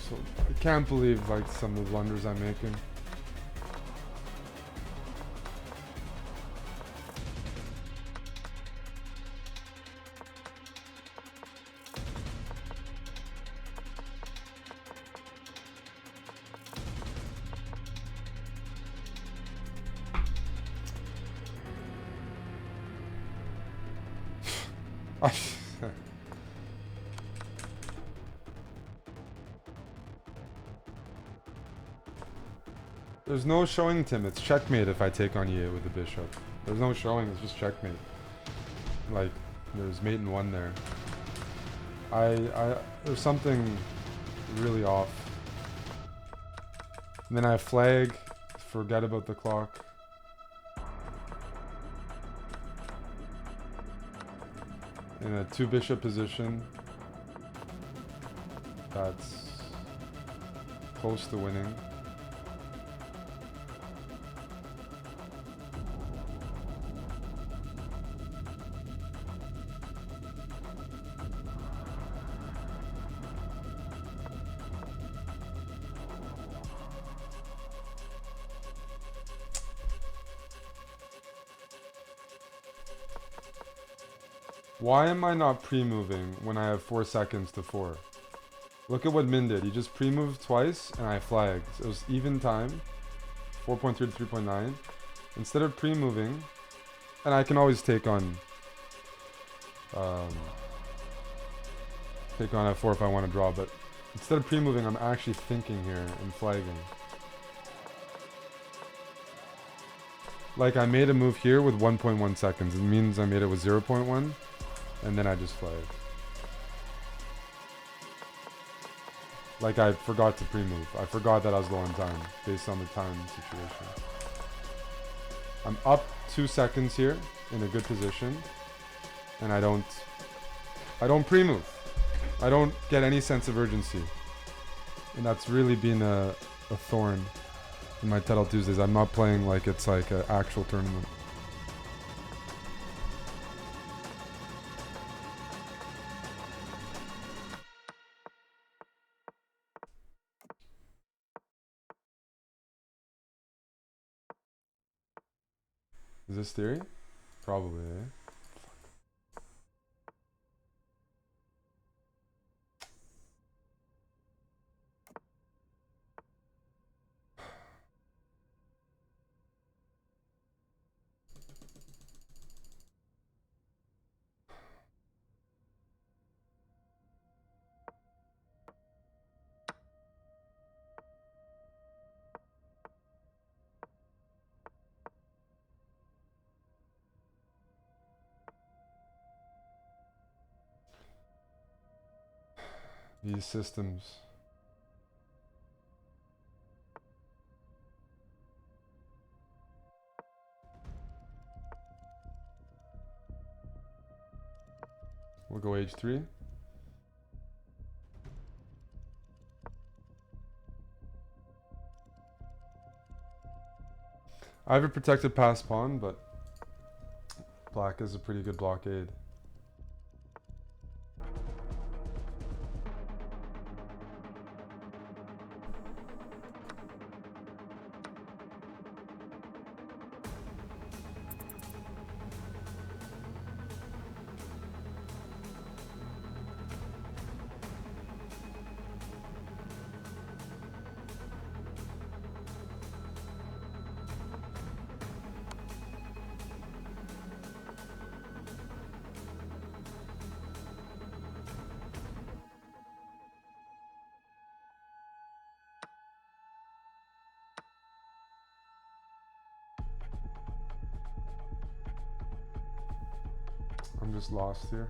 So I can't believe like some of the blunders I'm making. There's no showing, Tim. It's checkmate if I take on e8 with the bishop. There's no showing. It's just checkmate. Like, there's mate and 1 there. There's something really off. And then I flag. Forget about the clock. In a 2 bishop position. That's close to winning. Why am I not pre-moving when I have 4 seconds to 4? Look at what Min did. He just pre-moved twice and I flagged. It was even time. 4.3 to 3.9. Instead of pre-moving, and I can always take on f4 if I want to draw, but instead of pre-moving, I'm actually thinking here and flagging. Like I made a move here with 1.1 seconds. It means I made it with 0.1. And then I just flagged. Like I forgot to pre-move. I forgot that I was low on time based on the time situation. I'm up 2 seconds here in a good position. And I don't pre-move. I don't get any sense of urgency. And that's really been a thorn in my Title Tuesdays. I'm not playing like it's like an actual tournament. Is this theory? Probably, eh? These systems. We'll go h3. I have a protected pass pawn, but black is a pretty good blockade. I'm just lost here.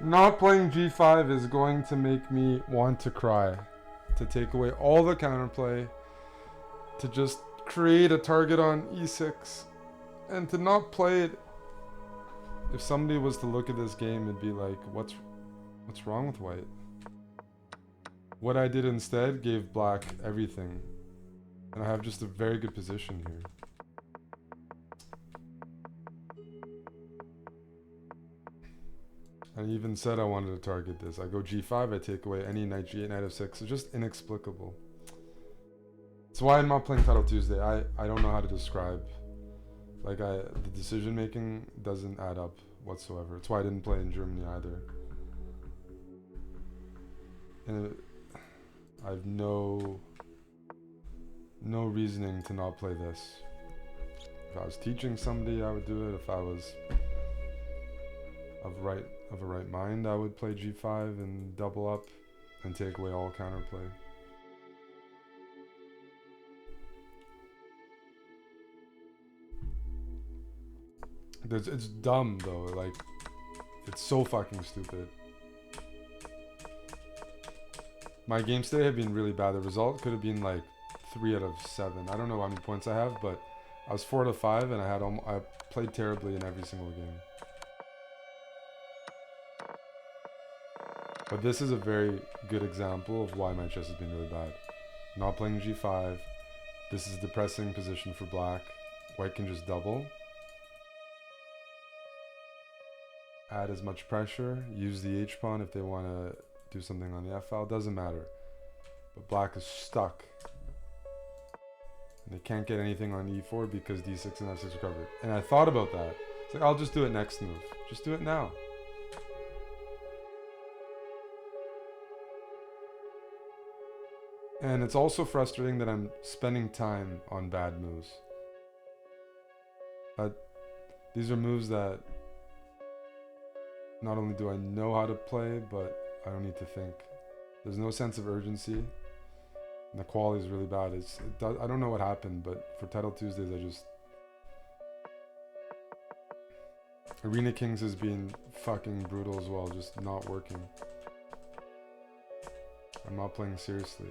Not playing g5 is going to make me want to cry. To take away all the counterplay. To just create a target on e6. And to not play it. If somebody was to look at this game, it'd be like, what's wrong with white? What I did instead gave black everything. And I have just a very good position here. I even said I wanted to target this. I go g5, I take away any knight g8, knight f6. It's just inexplicable. That's why I'm not playing Title Tuesday. I don't know how to describe. Like, the decision making doesn't add up whatsoever. That's why I didn't play in Germany either. And I have no reasoning to not play this. If I was teaching somebody, I would do it. If I was of a right mind, I would play g5 and double up and take away all counterplay. It's dumb though, like, it's so fucking stupid. My games today have been really bad. The result could have been like 3 out of 7. I don't know how many points I have, but I was 4 out of 5 and I played terribly in every single game. But this is a very good example of why my chess has been really bad. Not playing g5. This is a depressing position for black. White can just double. Add as much pressure. Use the h-pawn if they want to do something on the f-file. Doesn't matter. But black is stuck. And they can't get anything on e4 because d6 and f6 are covered. And I thought about that. It's like, I'll just do it next move. Just do it now. And it's also frustrating that I'm spending time on bad moves. These are moves that not only do I know how to play, but I don't need to think. There's no sense of urgency. And the quality is really bad. I don't know what happened, but for Title Tuesdays, Arena Kings has been fucking brutal as well, just not working. I'm not playing seriously.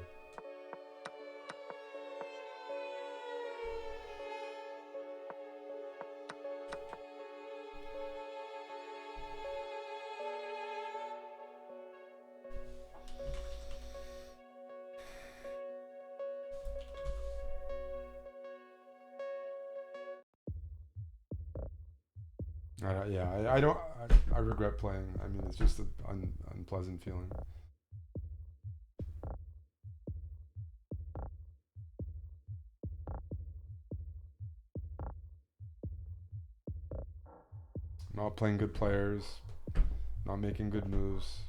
I regret playing. I mean, it's just an unpleasant feeling. Not playing good players, not making good moves,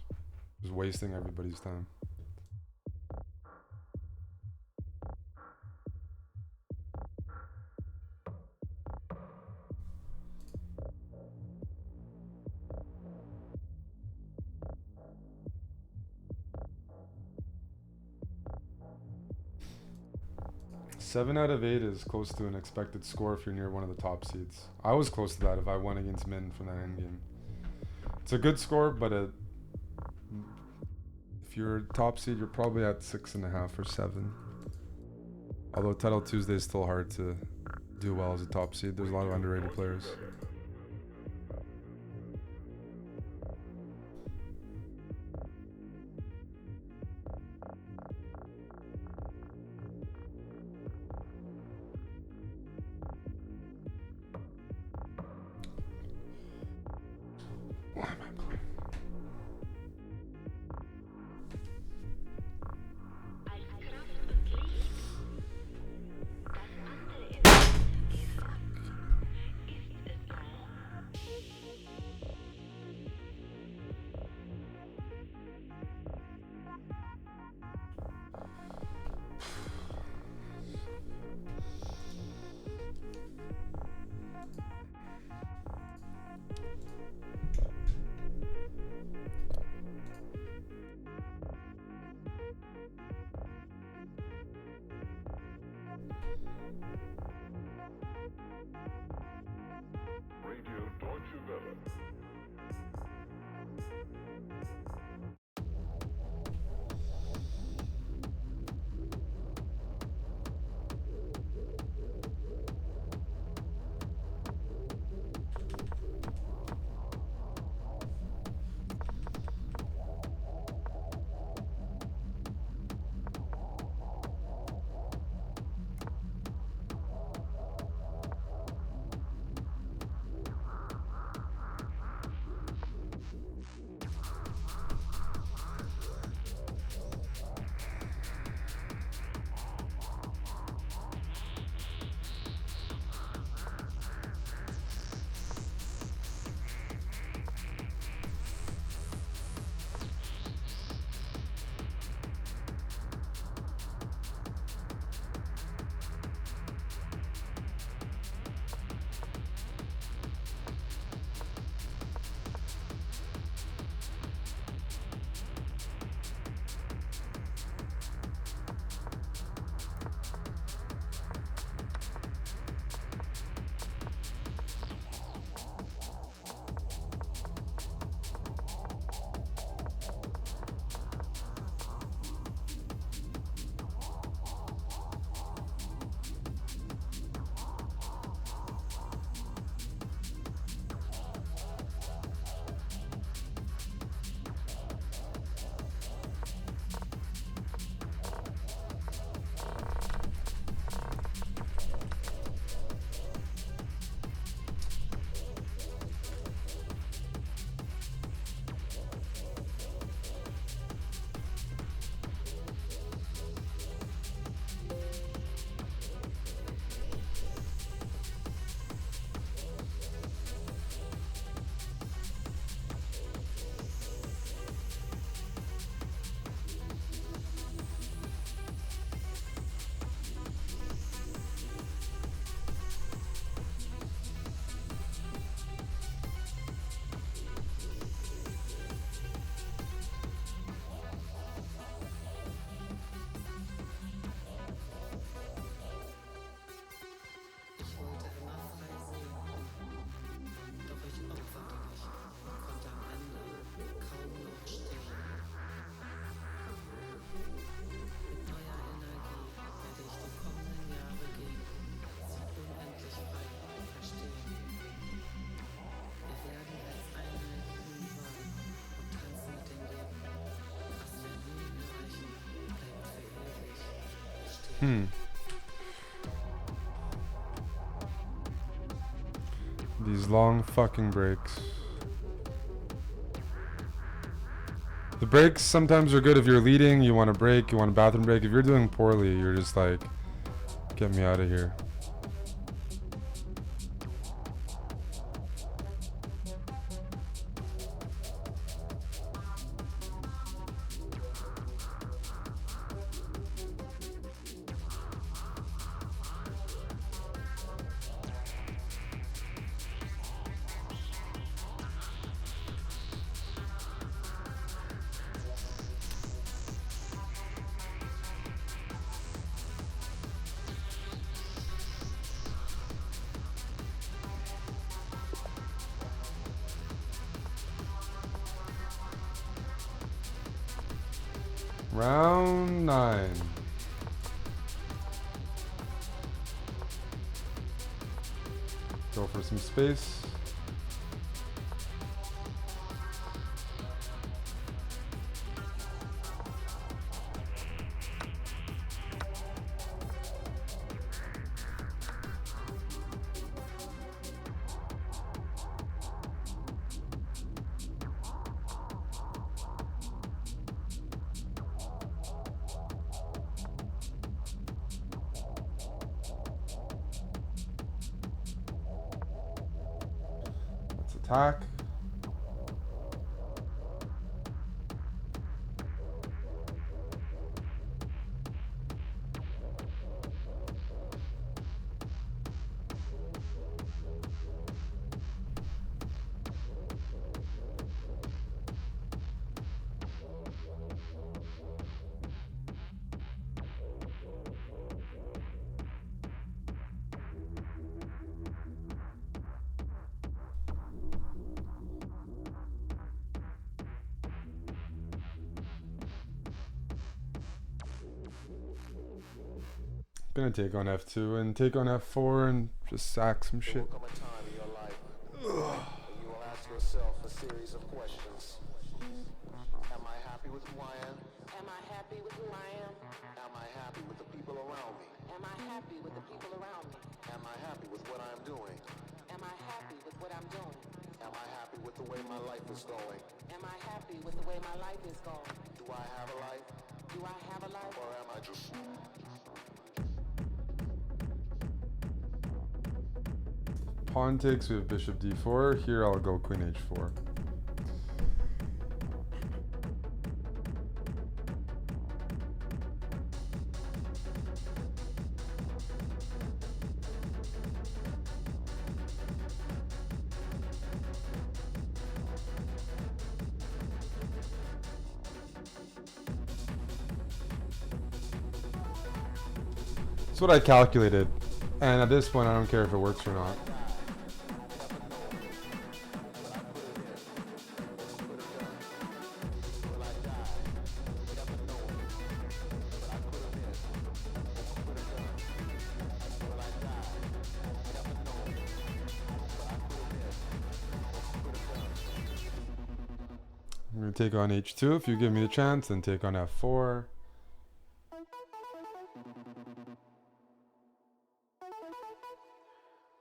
just wasting everybody's time. Seven out of 8 is close to an expected score if you're near one of the top seeds. I was close to that if I won against Min from that endgame. It's a good score, but if you're top seed, you're probably at 6.5 or 7. Although Title Tuesday is still hard to do well as a top seed. There's a lot of underrated players. These long fucking breaks. The breaks sometimes are good if you're leading, you want a break, you want a bathroom break. If you're doing poorly, you're just like, get me out of here. Round 9. Go for some space. Attack. Gonna take on F2 and take on F4 and just sack some shit. There will come a time in your life when you will ask yourself a series of questions. Am I happy with who I am? Am I happy with who I am? Am I happy with the people around me? Am I happy with the people around me? Am I happy with what I'm doing? Am I happy with what I'm doing? Am I happy with the way my life is going? Am I happy with the way my life is going? Do I have a life? Do I have a life? Or am I just... Pawn takes, we have bishop d4. Here I'll go queen h4. That's what I calculated. And at this point, I don't care if it works or not. I'm going to take on h2 if you give me the chance, then take on f4.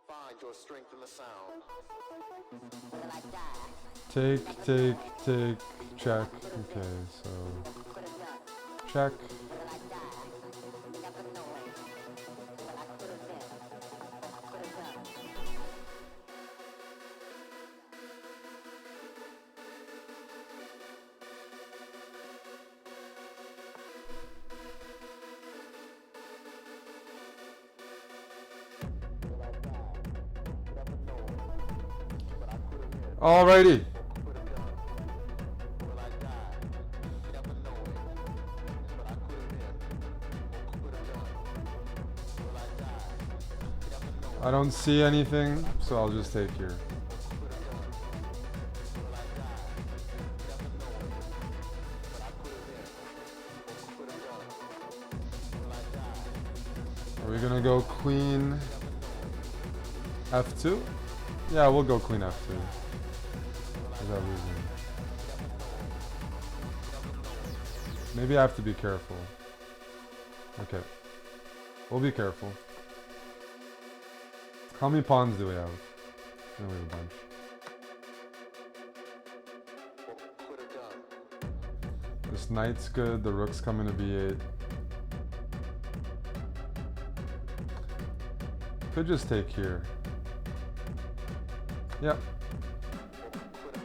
Find your strength in the sound. Take, check. Okay, so check. Alrighty. I don't see anything, so I'll just take here. Are we gonna go queen f2? Yeah, we'll go queen f2. Without losing. Maybe I have to be careful. Okay. We'll be careful. How many pawns do we have? No, we have a bunch. Quit or done. This knight's good. The rook's coming to b8. Could just take here. Yep. Quit or done.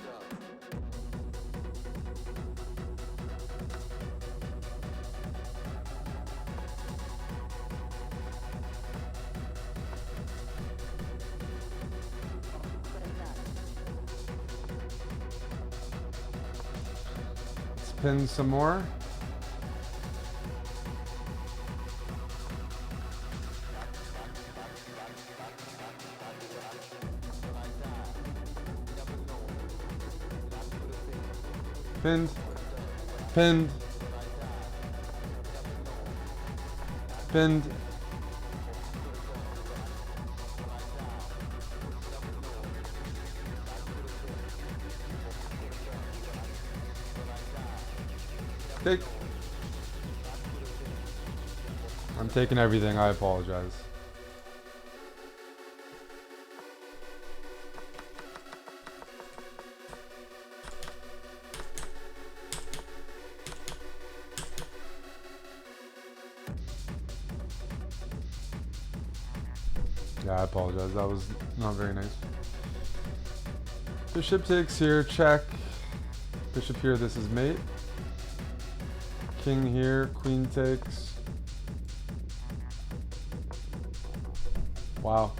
Let's pin some more. Pinned. Pinned. Pinned. Take. I'm taking everything. I apologize. Yeah, I apologize. That was not very nice. Bishop takes here, check. Bishop here, this is mate. King here, queen takes. Wow.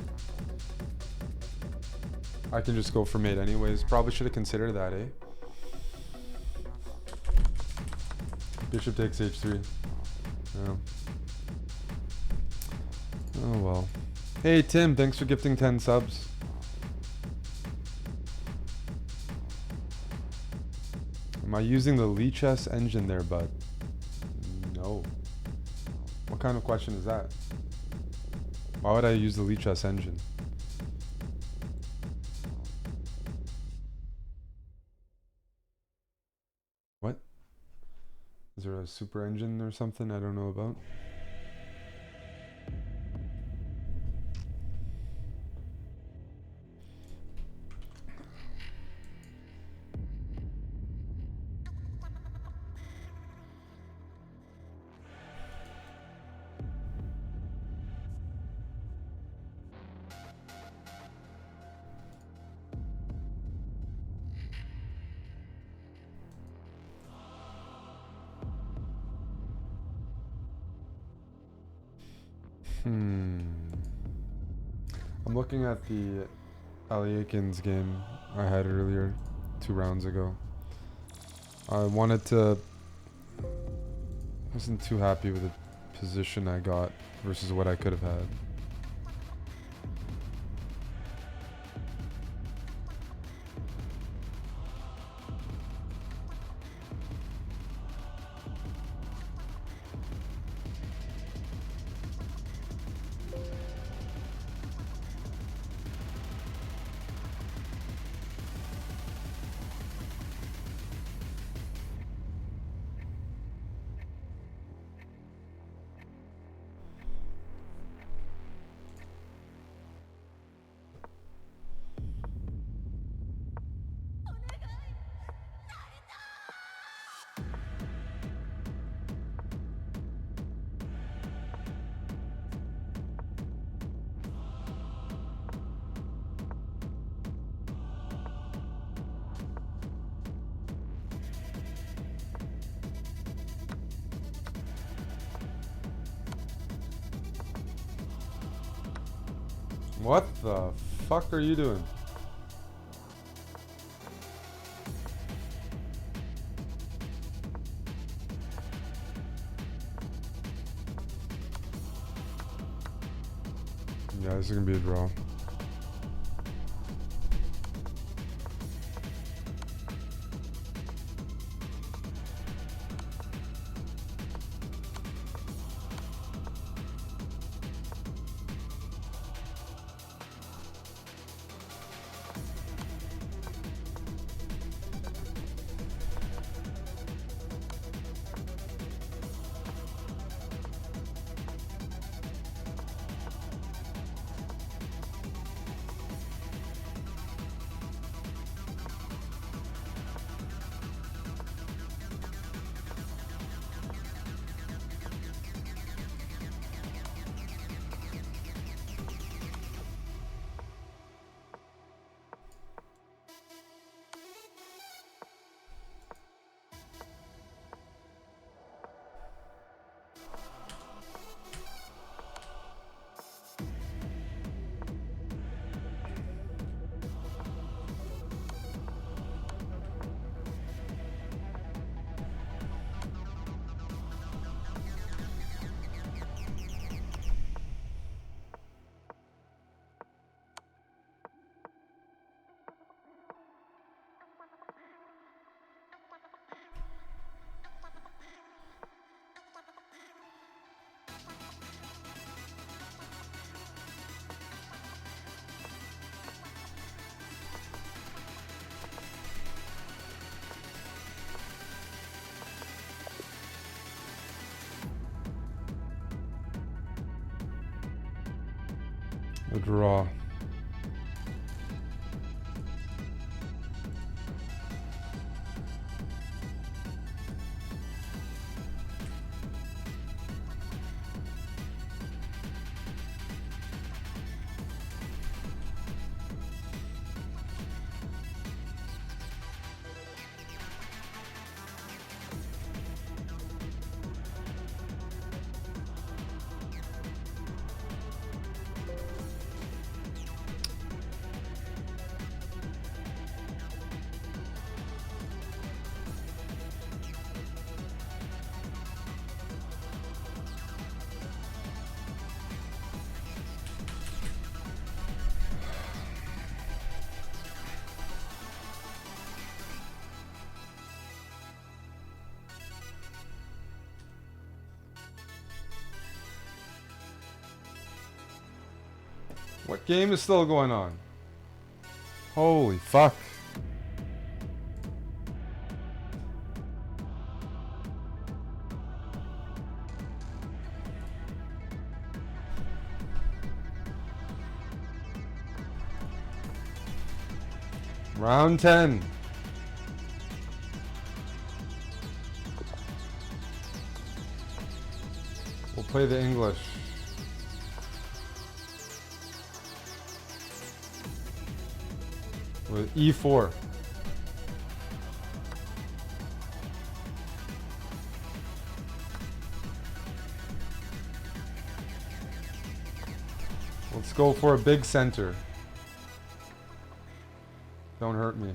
I can just go for mate anyways. Probably should have considered that, eh? Bishop takes h3. Yeah. Oh well. Hey Tim, thanks for gifting 10 subs. Am I using the Lee Chess engine there, bud? No. What kind of question is that? Why would I use the Lee Chess engine? What? Is there a super engine or something I don't know about? I'm looking at the Ali Akins game I had earlier, 2 rounds ago. I wasn't too happy with the position I got versus what I could have had. What the fuck are you doing? Yeah, this is gonna be a draw. A draw. What game is still going on? Holy fuck. Round 10. We'll play the English. With E4. Let's go for a big center. Don't hurt me.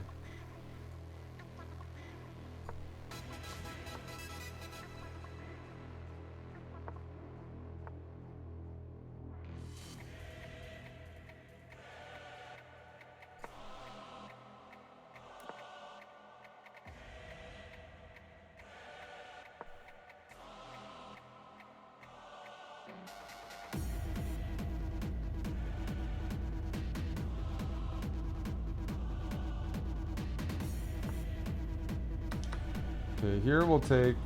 Okay, here we'll take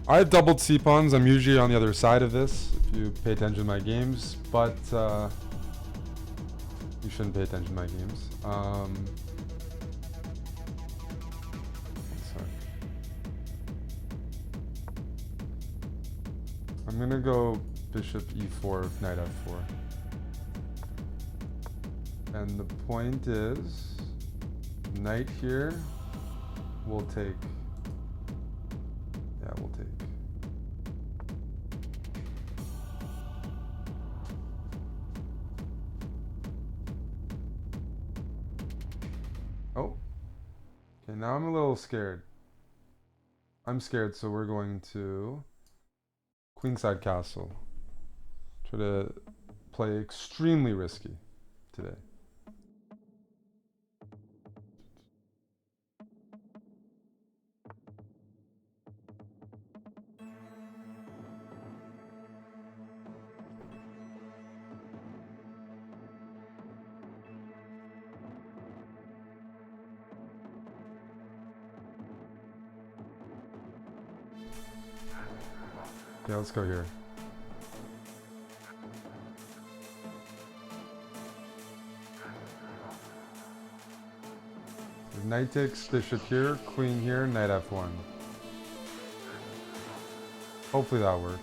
I have doubled C-pawns. I'm usually on the other side of this, if you pay attention to my games, but you shouldn't pay attention to my games. One sec. I'm gonna go bishop E4, knight F4. And the point is, knight here will take, yeah, we'll take. Oh, okay, now I'm a little scared. I'm scared, so we're going to queenside castle. Try to play extremely risky today. Yeah, let's go here. Knight takes, bishop here, queen here, knight F1. Hopefully that works.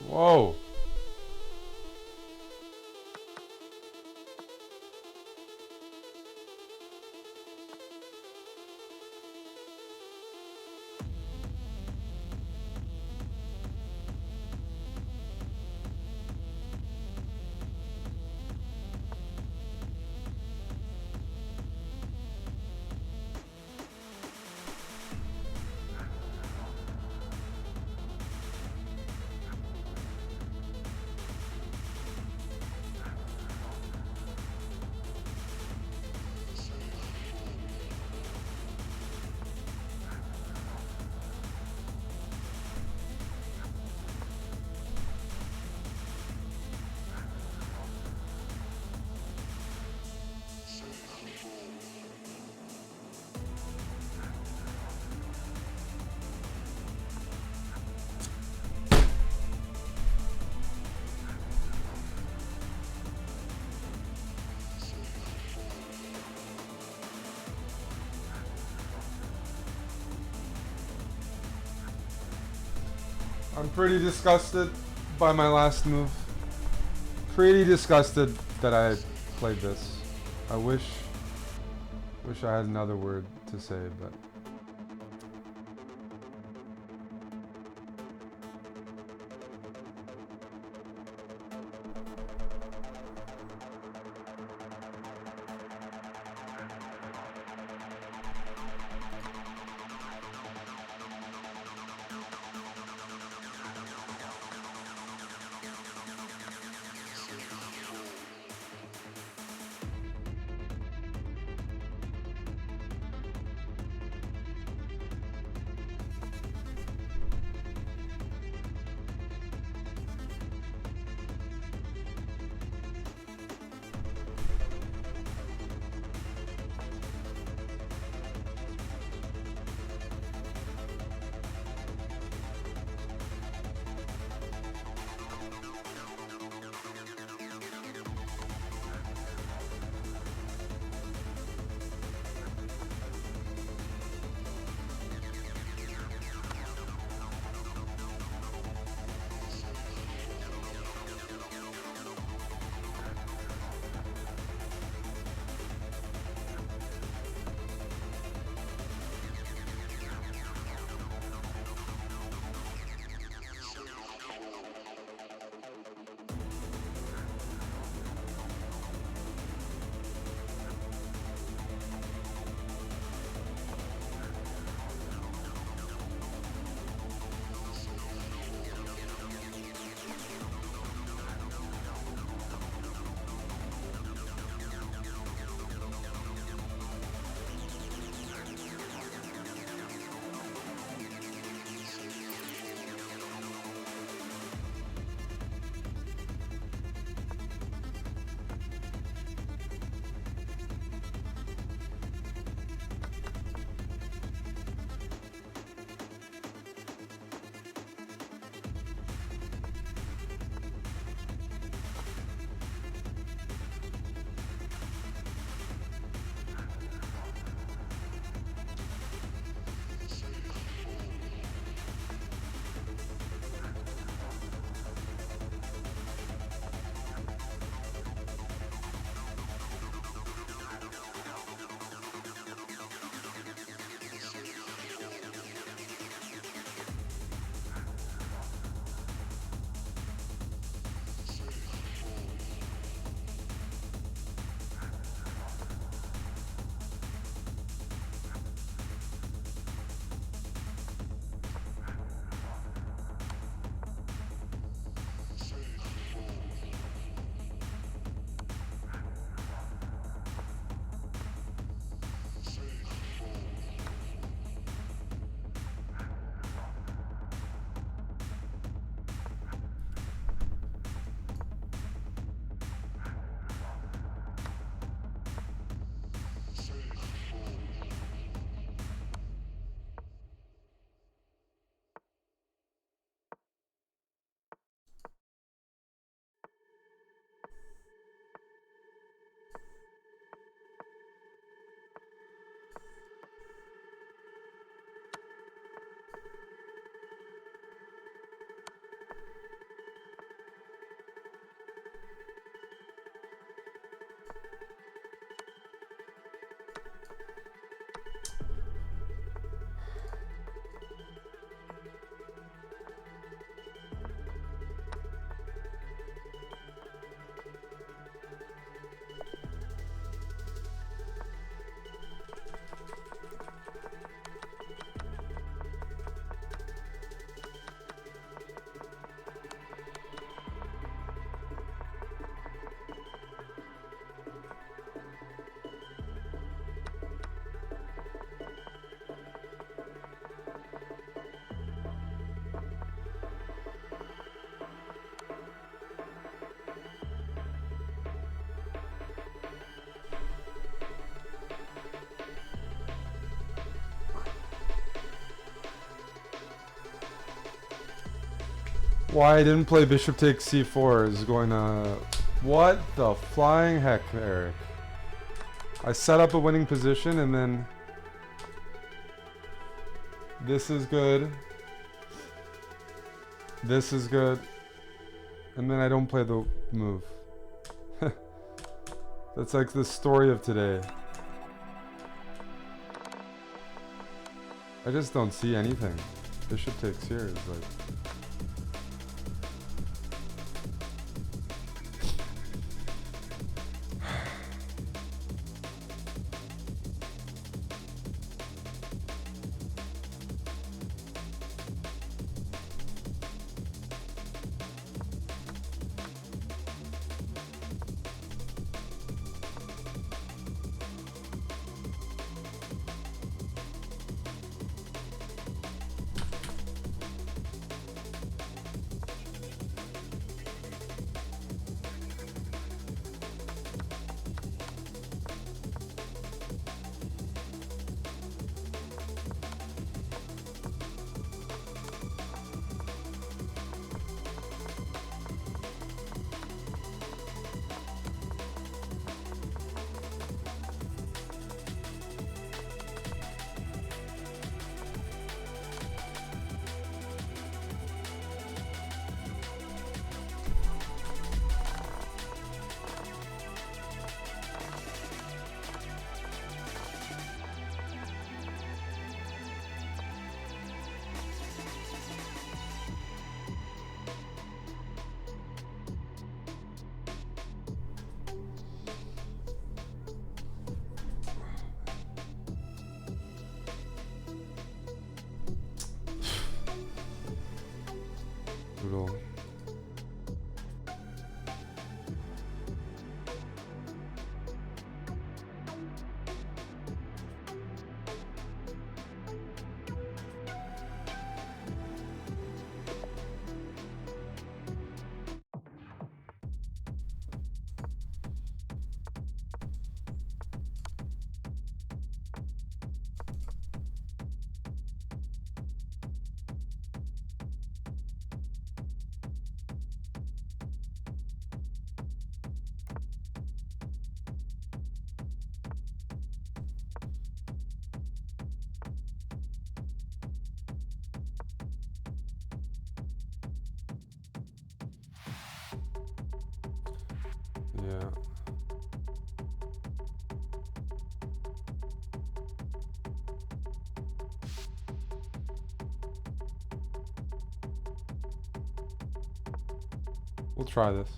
Whoa. I'm pretty disgusted by my last move. Pretty disgusted that I played this. I wish I had another word to say, but why I didn't play bishop takes c4 is going to... What the flying heck, Eric? I set up a winning position and then... This is good. This is good. And then I don't play the move. That's like the story of today. I just don't see anything. Bishop takes here is like... Brutal. Yeah. We'll try this.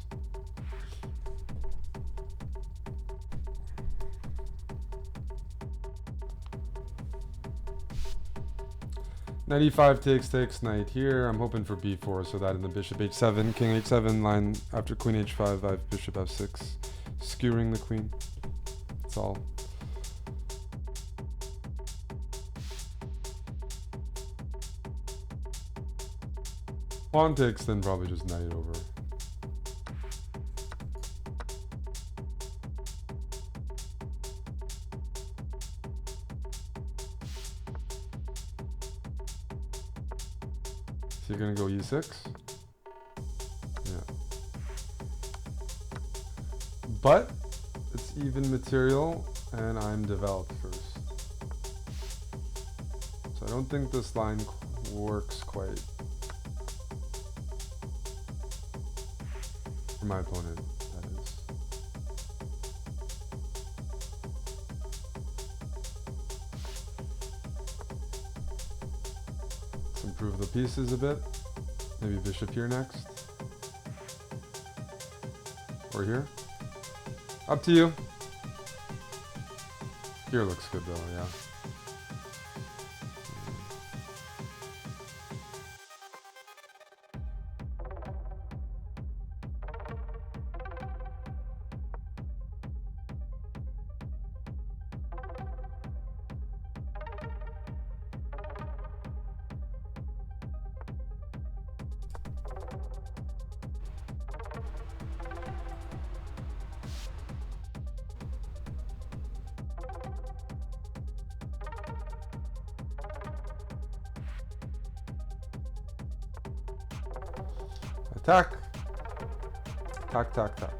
Knight e5 takes knight here. I'm hoping for b4 so that in the bishop h7, king h7 line after queen h5, I have bishop f6, skewering the queen. That's all. Pawn takes, then probably just knight over. So you're gonna go e6? Yeah. But it's even material and I'm developed first. So I don't think this line works quite. For my opponent, that is. Let's improve the pieces a bit. Maybe bishop here next. Or here. Up to you. Here looks good though, yeah. Attack. Tack, tack, tack.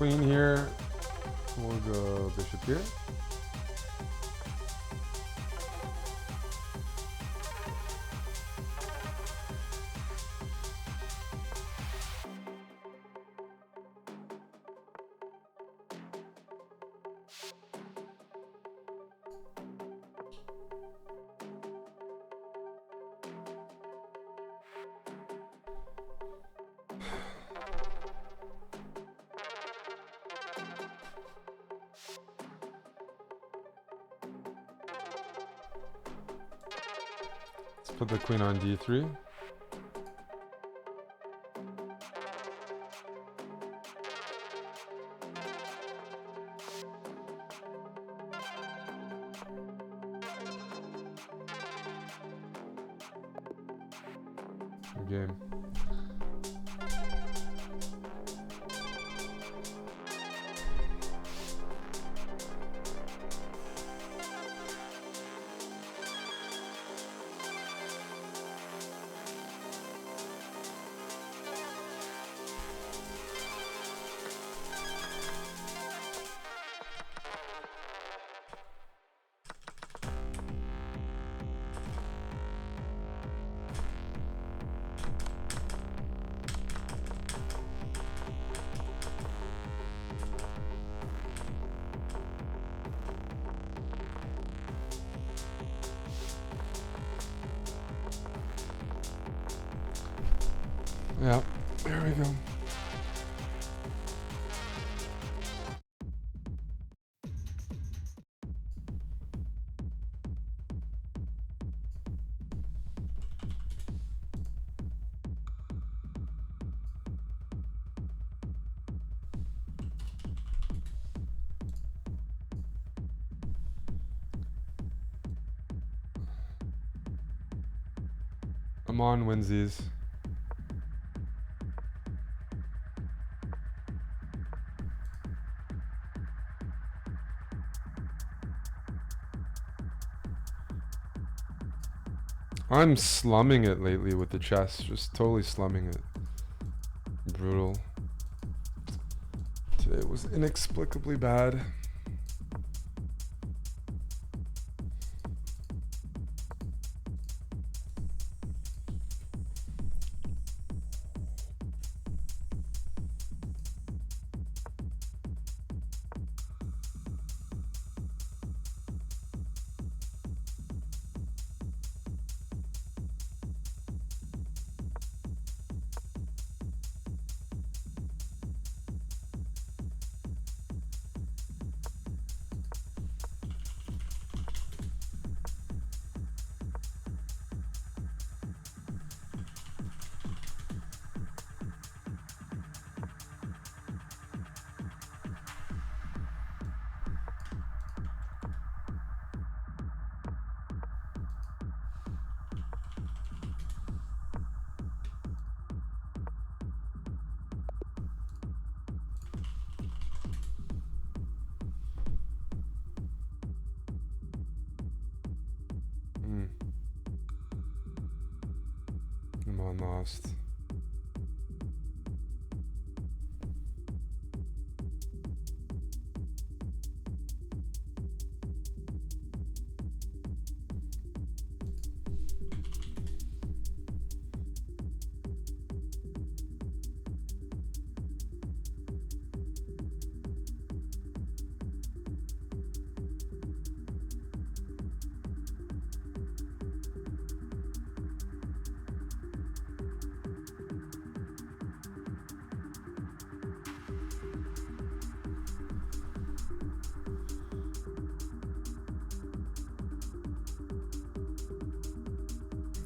queen here. We'll go bishop here. Let's put the queen on d3. Good game. Yeah, there we go. I'm on Winsies. I'm slumming it lately with the chess, just totally slumming it. Brutal. Today was inexplicably bad. I'm on lost.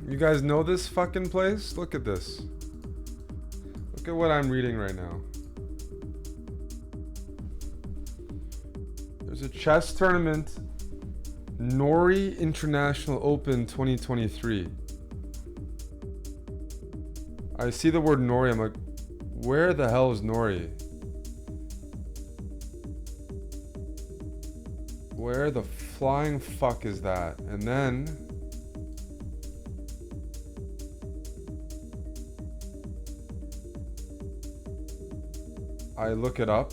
You guys know this fucking place? Look at this. Look at what I'm reading right now. There's a chess tournament, Nauru International Open 2023. I see the word Nauru, I'm like, where the hell is Nauru? Where the flying fuck is that? And then I look it up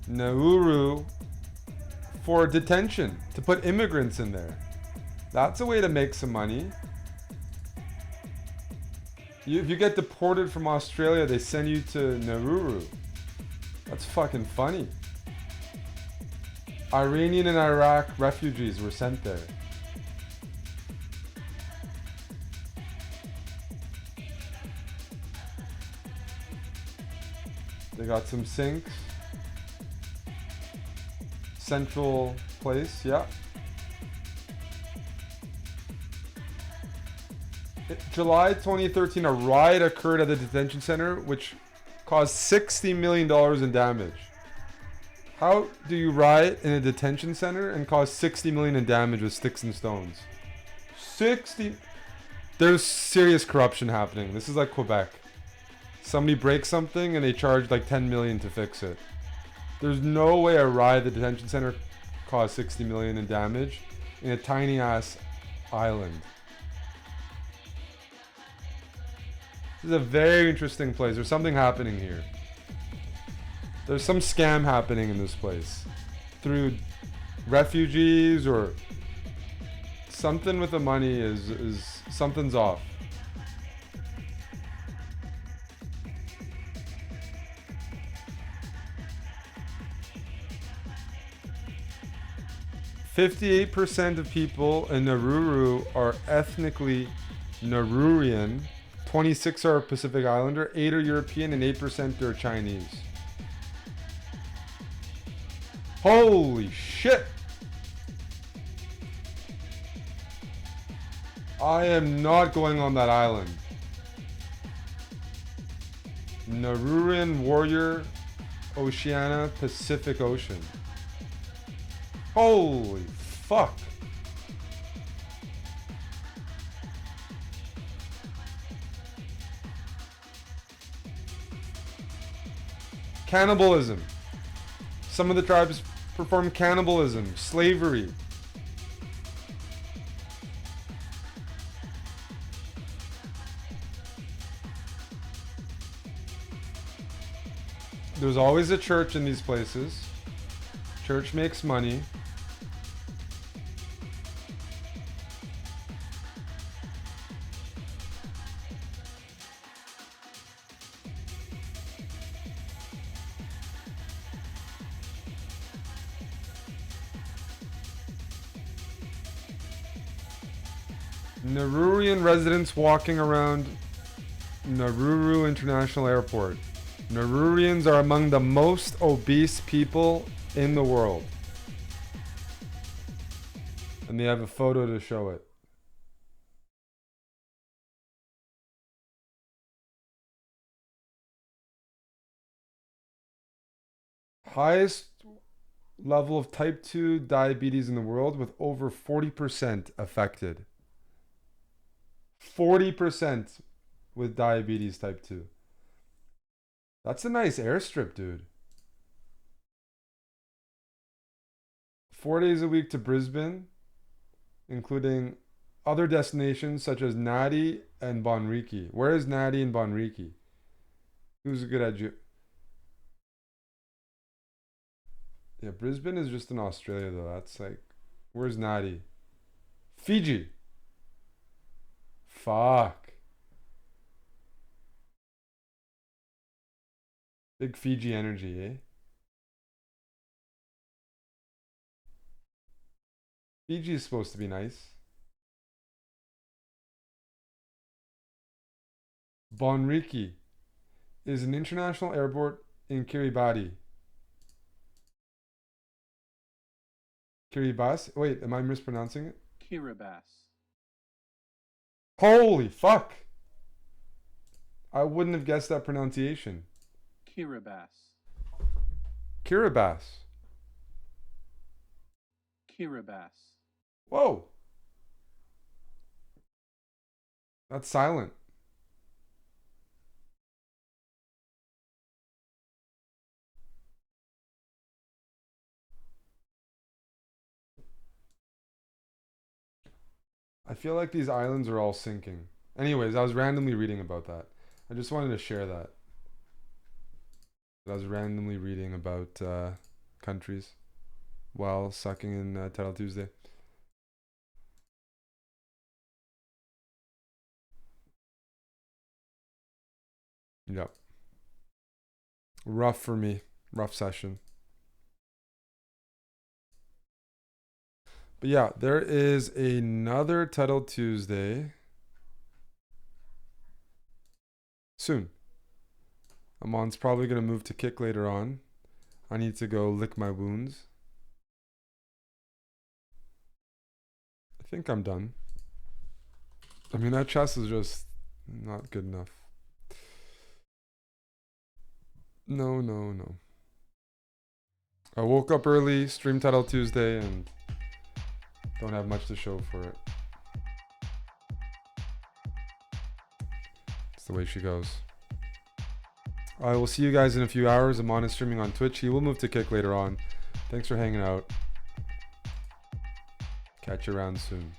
Nauru for detention, to put immigrants in there. That's a way to make some money. If you get deported from Australia, they send you to Nauru. That's fucking funny. Iranian and Iraq refugees were sent there. They got some sinks. Central place, yeah. July 2013, a riot occurred at the detention center which caused $60 million in damage. How do you riot in a detention center and cause $60 million in damage with sticks and stones? 60. There's serious corruption happening. This is like Quebec. Somebody breaks something and they charge like 10 million to fix it. There's no way a riot at the detention center caused 60 million in damage in a tiny ass island. This is a very interesting place. There's something happening here. There's some scam happening in this place. Through refugees or something with the money is something's off. "58% of people in Nauru are ethnically Nauruan, 26 are Pacific Islander, 8 are European, and 8% are Chinese." Holy shit! I am not going on that island. Nauruan warrior, Oceania, Pacific Ocean. Holy fuck. Cannibalism. Some of the tribes perform cannibalism, slavery. There's always a church in these places. Church makes money. Nauruan residents walking around Nauru International Airport. Nauruans are among the most obese people in the world. And they have a photo to show it. Highest level of type 2 diabetes in the world, with over 40% affected. 40% with diabetes type 2. That's a nice airstrip, dude. 4 days a week to Brisbane, including other destinations such as Nadi and Bonriki. Where is Nadi and Bonriki? Who's a good edu? Yeah, Brisbane is just in Australia though. That's like, where's Nadi? Fiji. Fuck. Big Fiji energy, eh? Fiji is supposed to be nice. Bonriki is an international airport in Kiribati. Kiribati? Wait, am I mispronouncing it? Kiribati. Holy fuck! I wouldn't have guessed that pronunciation. Kiribati. Kiribati. Kiribati. Whoa! That's silent. I feel like these islands are all sinking. Anyways, I was randomly reading about that. I just wanted to share that. I was randomly reading about countries while sucking in Title Tuesday. Yep. Rough for me. Rough session. But yeah, there is another Title Tuesday soon. Amon's probably going to move to kick later on. I need to go lick my wounds. I think I'm done. I mean, that chess is just not good enough. No. I woke up early, streamed Title Tuesday, and don't have much to show for it. It's the way she goes. I will see you guys in a few hours. Amon is streaming on Twitch. He will move to kick later on. Thanks for hanging out. Catch you around soon.